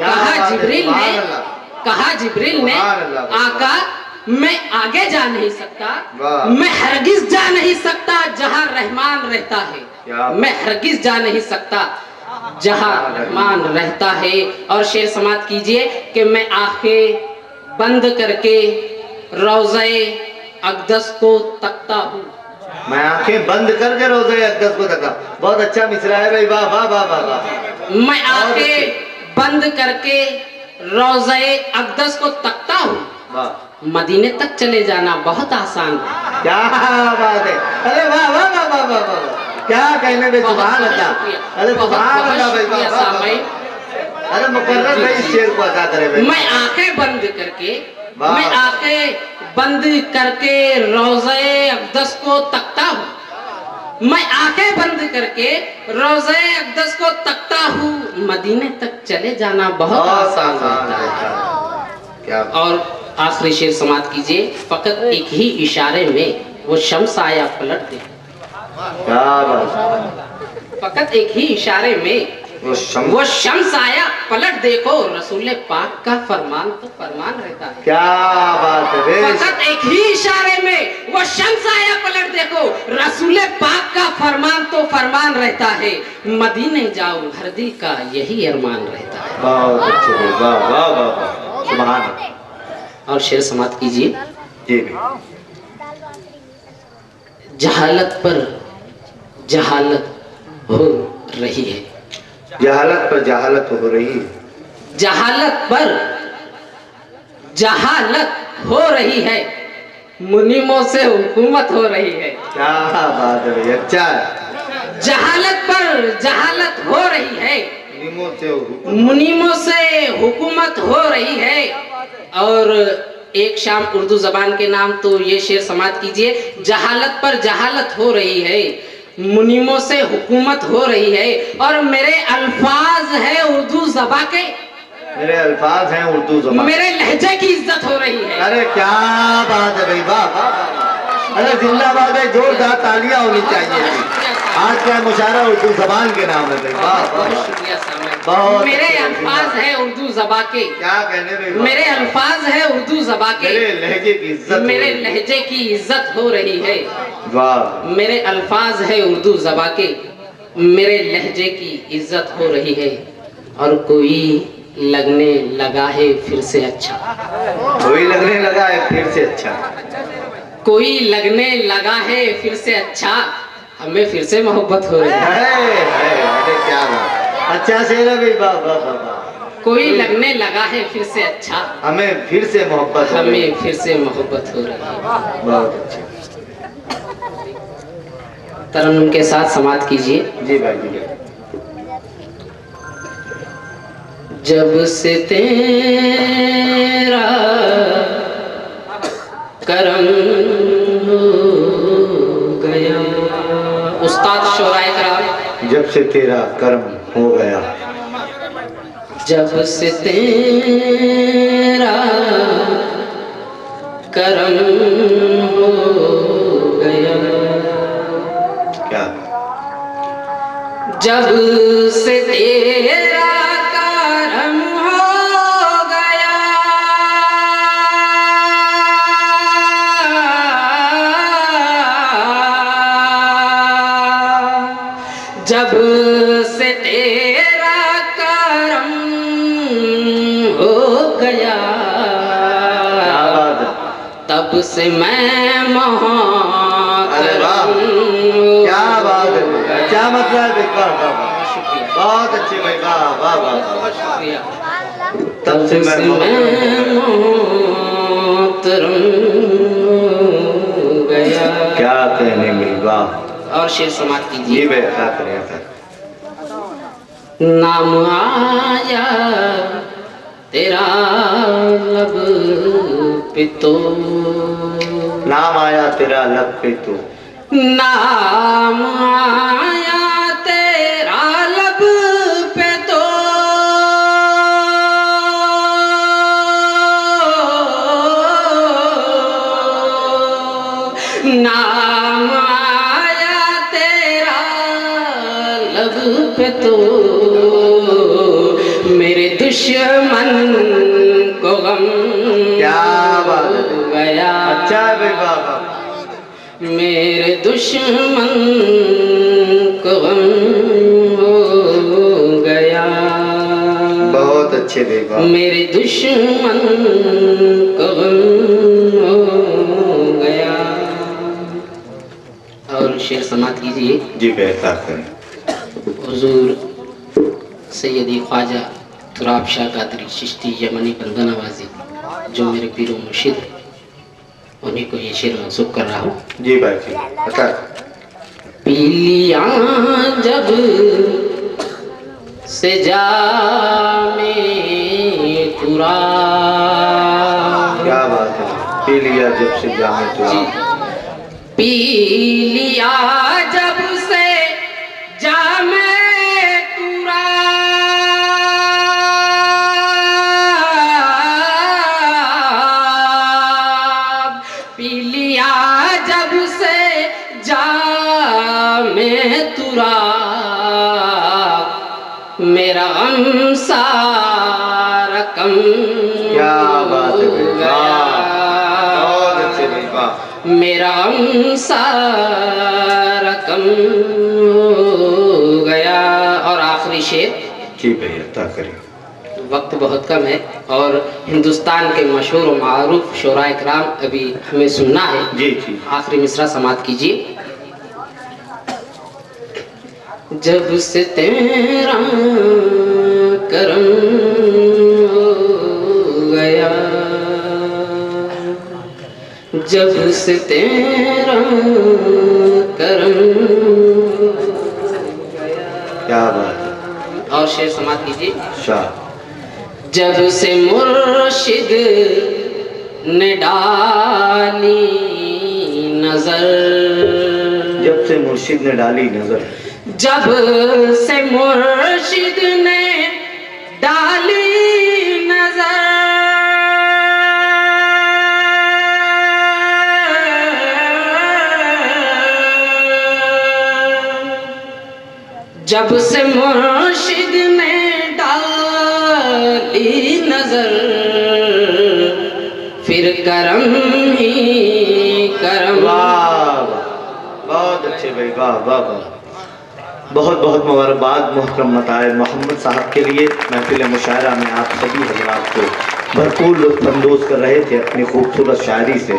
कहा जिब्रील ने आका मैं आगे जा नहीं सकता, मैं हरगिज जा नहीं सकता जहां रहमान रहता है। मैं हरगिज जा नहीं सकता जहां रहमान रहता है। और शेर समाप्त कीजिए कि मैं आंखें बंद करके रोज़े अक़दस को तकता हूँ। मैं आंखें बंद करके रोज़े अक़दस को तकता। बहुत अच्छा मिसरा है भाई, वाह वाह वाह वाह वाह। मैं आंखें बंद करके रोज़े अक़दस को तकता हूँ, मदीने तक चले जाना बहुत आसान है। क्या बात है। अरे वाह वाह वाह वाह वाह वाह, क्या कहने में। सुभान अल्लाह। अरे सुभान अल्लाह भाई, वाह वाह। अरे मुकर्रर भाई इस शेर को अदा करे भाई। मैं आंखें बंद करके, मैं आंखें बंद करके रोज़े अक़दस को तकता हूँ। मैं आंखें बंद करके रोज़े अक़दस को तकता हूँ, मदीने तक चले जाना बहुत आसान है। और आखिरी शेर समाप्त कीजिए। फकत एक ही इशारे में वो शम्स आया पलट दे। क्या बात। फकत एक ही इशारे में वो शम्स आया पलट देखो, रसूल पाक का फरमान तो फरमान रहता है। क्या बात है। फकत एक ही इशारे में वो शम्स आया पलट देखो, रसूल पाक का फरमान तो फरमान रहता है। मदीने जाओ हर दिल का यही अरमान रहता है। बहुत अच्छे, वाह वाह वाह, सुभान। और शेर समाप्त कीजिए। जी। जहालत पर जहालत हो रही है, जहालत पर जहालत हो रही है, जहालत पर जहालत हो रही है, मुनीमों से हुकूमत हो रही है। क्या बात है भाई, अच्छा है। जहालत पर जहालत हो रही है, मुनीमों से हुकूमत हो रही है। और एक शाम उर्दू जबान के नाम तो ये शेर समाप्त कीजिए। जहालत पर जहालत हो रही है, मुनीमों से हुकूमत हो रही है। और मेरे अल्फाज है उर्दू ज़बान के, मेरे अल्फाज हैं उर्दू ज़बान, मेरे लहजे की इज्जत हो रही है। अरे क्या बात है भाई, वाह वाह। अरे जिंदाबाद है, जोरदार तालियां होनी चाहिए। आज का मुशायरा उर्दू ज़बान के नाम है भाई, वाह वाह। शुक्रिया साहब। मेरे अल्फाज है उर्दू ज़बान के, क्या कहने में। मेरे अल्फाज है उर्दू ज़बान के, मेरे लहजे की इज्जत, मेरे लहजे की इज्जत हो रही है। वाह। मेरे अल्फाज है उर्दू ज़बान के, मेरे लहजे की इज्जत हो रही है। और कोई लगने लगा है फिर से अच्छा, कोई लगने लगा है फिर से अच्छा, कोई लगने लगा है फिर से अच्छा, हमें फिर से मोहब्बत हो रही है। अरे क्या बात, अच्छा शेर है भाई, वाह वाह वाह। कोई लगने लगा है फिर से अच्छा, हमें फिर से मोहब्बत, हमें फिर से मोहब्बत हो रही है। बहुत अच्छा। तरन्नुम के साथ समाप्त कीजिए। जी भाई जी। जब से तेरा करम हो गया। उस्ताद शोराए कराम। जब से तेरा करम हो गया, जब से तेरा करम हो गया। क्या? जब से तेरा करम हो गया, जब से तेरा करम हो गया, तब से मैं मोहतरम। क्या बात है, क्या मतलब है, बहुत अच्छे भाई, वाह वाह वाह, शुक्रिया। तब से मैं मोहतरम गया। क्या कहने में, वाह। और शेर समाप्त कीजिए। जी भाई, क्या करें, नाम आया तेरा लब पे तो, नाम आया तेरा लब पे तो, नाम आया तेरा लब पे तो, नाम आया तेरा लब पे तो, मेरे दुश्मन को गम क्या बात है, गया। अच्छा है भाई, वाह वाह। मेरे दुश्मन को गम हो गया, बहुत अच्छे भाई, वाह। मेरे दुश्मन को गम हो गया। और शेर समाप्त कीजिए। जी बेहतर करें। हुजूर सैयदी ख्वाजा तुराब शाह कादरी चिश्ती यमनी बंदा नवाजी, जो मेरे पीरो मुर्शिद, उन्हीं को ये शेर मंसूब कर रहा हूँ। जी भाई जी, बता। पीलिया जब से जामे तुरा, क्या बात है, पी लिया जब से जामे तुरा, पी लिया जब से जामे तुरा, पी लिया जब से जामे तुरा, मेरा गम सारा कम। क्या बात है भाई, वाह, बहुत अच्छे भाई, वाह। मेरा गम सारा कम हो गया। और आखिरी शेर। जी भैया, ता करिए। वक्त बहुत कम है और हिंदुस्तान के मशहूर और मारूफ शोराए कराम अभी हमें सुनना है। जी जी। आखिरी मिसरा समाप्त कीजिए। जब से तेरा करम हो गया, जब से तेरा करम हो गया। क्या बात है। और शेर समाप्त कीजिए। शाह। जब से मुर्शिद ने डाली नजर, जब से मुर्शिद ने डाली नजर, जब से मुर्शिद ने डाली नजर, जब से मुर्शिद ने डाली नजर, फिर करम ही करम। वाह, बहुत अच्छे भाई, वाह वाह वाह। बहुत बहुत मुबारकबाद मोहतरम मताए मोहम्मद साहब के लिए। महफिल मुशायरा में आप सभी हजरात को भरपूर लुत्फ़अंदोज़ कर रहे थे अपनी खूबसूरत शायरी से।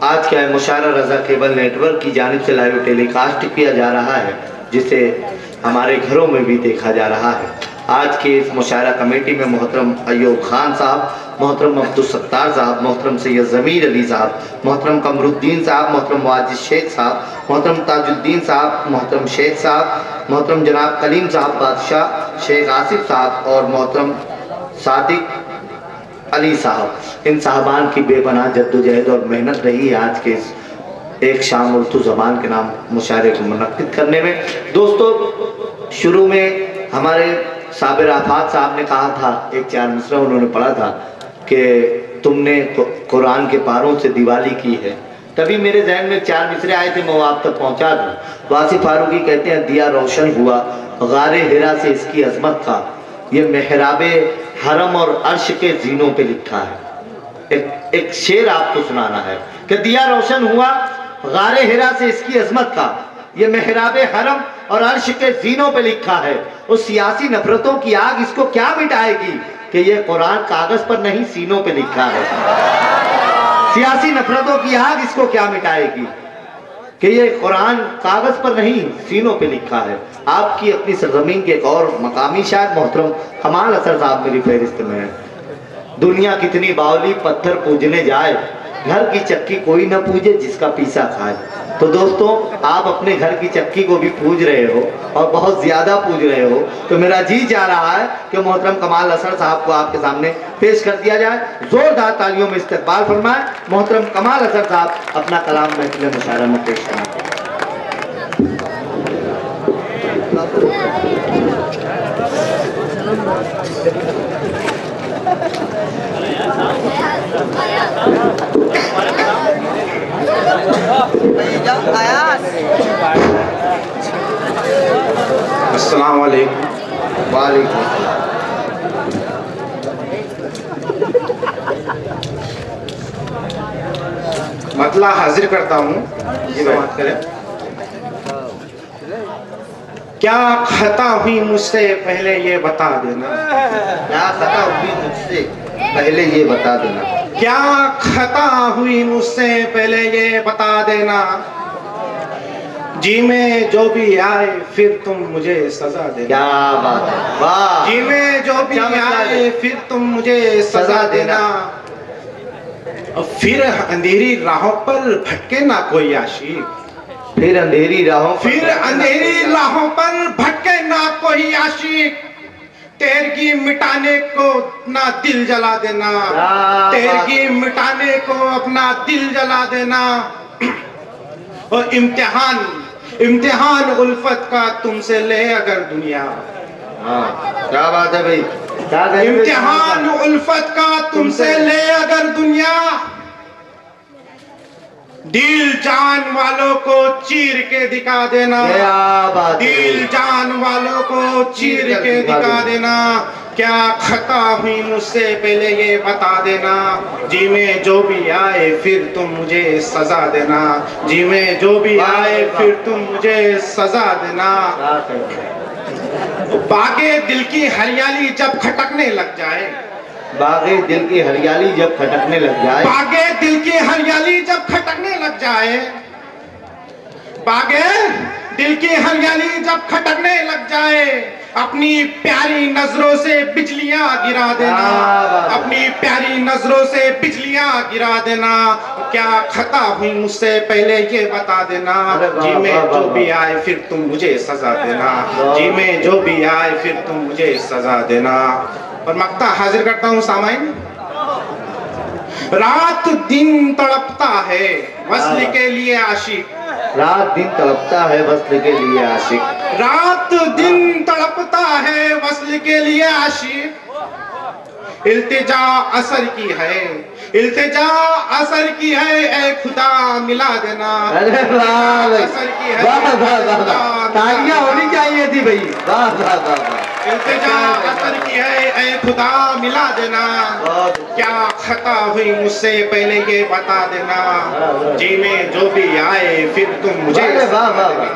आज क्या है, मुशायरा रज़ा केबल नेटवर्क की जानिब से लाइव टेलीकास्ट किया जा रहा है, जिसे हमारे घरों में भी देखा जा रहा है। आज के इस मुशायरा कमेटी में मोहतरम अय्यूब खान साहब, मोहतरम अब्दुल सत्तार साहब, मोहतरम सैयद ज़मीर अली साहब, मोहतरम कमरुद्दीन साहब, मोहतरम वाजिद शेख साहब, मोहतरम ताजुद्दीन साहब, मोहतरम शेख साहब, मोहतरम जनाब कलीम साहब बादशाह, शेख आसिफ साहब और मोहतरम सादिक अली साहब। इन साहबान की बेपनाह जद्दोजहद और मेहनत रही है आज के इस एक शाम उर्दू ज़बान के नाम मुशायरे को मुनक्किद करने में। दोस्तों, शुरू में हमारे साबिर आफाक साहब ने कहा था, एक चार मिसरा उन्होंने पढ़ा था कि तुमने कुरान के पारों से दिवाली की है। तभी मेरे जहन में चार मिसरे आए थे, मैं वो आप तक पहुँचा दूँ। वासिफ फारूकी कहते हैं, दिया रोशन हुआ गारे हिरा से इसकी अजमत का, ये मेहराबे हरम और अर्श के जीनों पे लिखा है। एक शेर आपको सुनाना है कि दिया रोशन हुआ गारे हिरा से इसकी अजमत का, ये मेहराबे हरम और अर्श के जीनों पे लिखा है। उस सियासी नफरतों की आग इसको क्या मिटाएगी, कि ये कुरान कागज पर नहीं सीनों पे लिखा है। सियासी नफरतों की आग इसको क्या मिटाएगी कि ये कुरान कागज पर नहीं सीनों पे लिखा है। आपकी अपनी सरजमीन के एक और मकामी शायर मोहतरम कमाल असर साहब मेरी फहरिस्त में है। दुनिया कितनी बावली पत्थर पूजने जाए, घर की चक्की कोई ना पूजे जिसका पीसा खाए। तो दोस्तों, आप अपने घर की चक्की को भी पूज रहे हो और बहुत ज्यादा पूज रहे हो, तो मेरा जी चाह रहा है कि मोहतरम कमाल असर साहब को आपके सामने पेश कर दिया जाए। जोरदार तालियों में इस्तकबाल फरमाएं। मोहतरम कमाल असर साहब अपना कलाम महफिल मुशायरा में पेश करें। अस्सलाम वालेकुम। वालेकुम। मतला हाजिर करता हूँ। बात करें। क्या खता हुई मुझसे पहले ये बता देना। क्या खता हुई मुझसे पहले ये बता देना। क्या खता हुई मुझसे पहले ये बता देना। जी में जो भी आए फिर तुम मुझे सजा देना। क्या बात है, वाह। जी में जो भी आए फिर तुम मुझे सजा देना। और फिर अंधेरी राहों पर भटके ना कोई आशिक। फिर अंधेरी राहों पर भटके ना कोई आशिक। तेरगी मिटाने को अपना दिल जला देना। तेरगी मिटाने को अपना दिल जला देना। और इम्तिहान उल्फत का तुमसे ले अगर दुनिया। हाँ, क्या बात है भाई, क्या इम्तिहान उल्फत का तुमसे ले अगर दुनिया। दिल जान वालों को चीर के दिखा देना। दिल जान वालों को चीर के दिखा देना। क्या खता हुई मुझसे पहले ये बता देना। जी में जो भी आए फिर तुम मुझे सजा देना। जी में जो भी आए फिर तुम मुझे सजा देना। बागे दिल की हरियाली जब खटकने लग जाए। बागे दिल की हरियाली जब खटकने लग जाए। बागे दिल की हरियाली जब खटकने लग जाए। बागे दिल की हरियाली जब खटकने लग जाए। अपनी प्यारी नजरों से बिजलियां गिरा देना। अपनी प्यारी नजरों से बिजलियां गिरा देना। क्या खता हुई मुझसे पहले ये बता देना। जी में जो भी आए फिर तुम मुझे सजा देना। जी में जो भी आए फिर तुम मुझे सजा देना। और मक्ता हाजिर करता हूँ सामाइन। रात दिन तड़पता है वस्ल के लिए आशिक। रात दिन तड़पता है वस्ल के लिए आशिक। रात दिन तड़पता है वस्ल के लिए आशिक। इल्तिजा असर की है। इल्तिजा असर की है ए खुदा मिला देना। अरे वाह, असर की है। तालियां होनी चाहिए थी भाई। वाह वाह वाह। इल्तिजा असर की है ए खुदा मिला देना। क्या खता हुई मुझसे पहले ये बता देना। जी में जो भी आए फिर तुम मुझे सजा देना।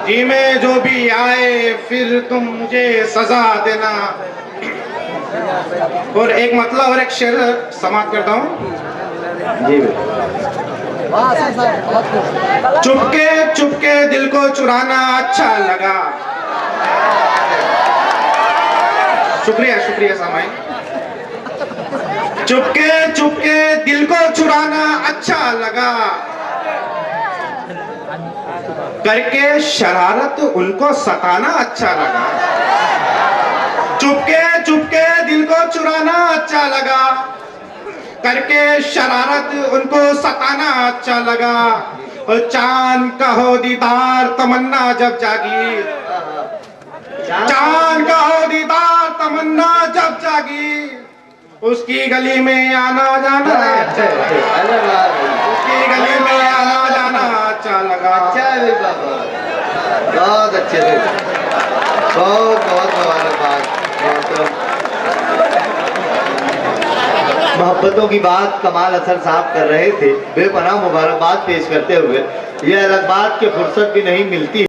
जी में जो भी आए फिर तुम मुझे सजा देना। और एक मतलब और एक शेर समाप्त करता हूँ। जी चुपके चुपके दिल को चुराना अच्छा लगा। शुक्रिया शुक्रिया सामाई। चुपके चुपके दिल को चुराना अच्छा लगा। करके शरारत उनको सताना अच्छा लगा। चुपके चुपके दिल को चुराना अच्छा लगा। करके शरारत उनको सताना अच्छा लगा। और चांद का हो दीदार तमन्ना जब जागी। चांद का हो दीदार तमन्ना जब जागी। उसकी गली में आना जाना अच्छा लगा। उसकी गली में आना जाना अच्छा लगा। बहुत अच्छे से, बहुत बहुत मुबारकबाद। मोहब्बतों की बात कमाल असर साहब कर रहे थे। बेपनाह मुबारकबाद पेश करते हुए, यह अलग बात की फुर्सत भी नहीं मिलती।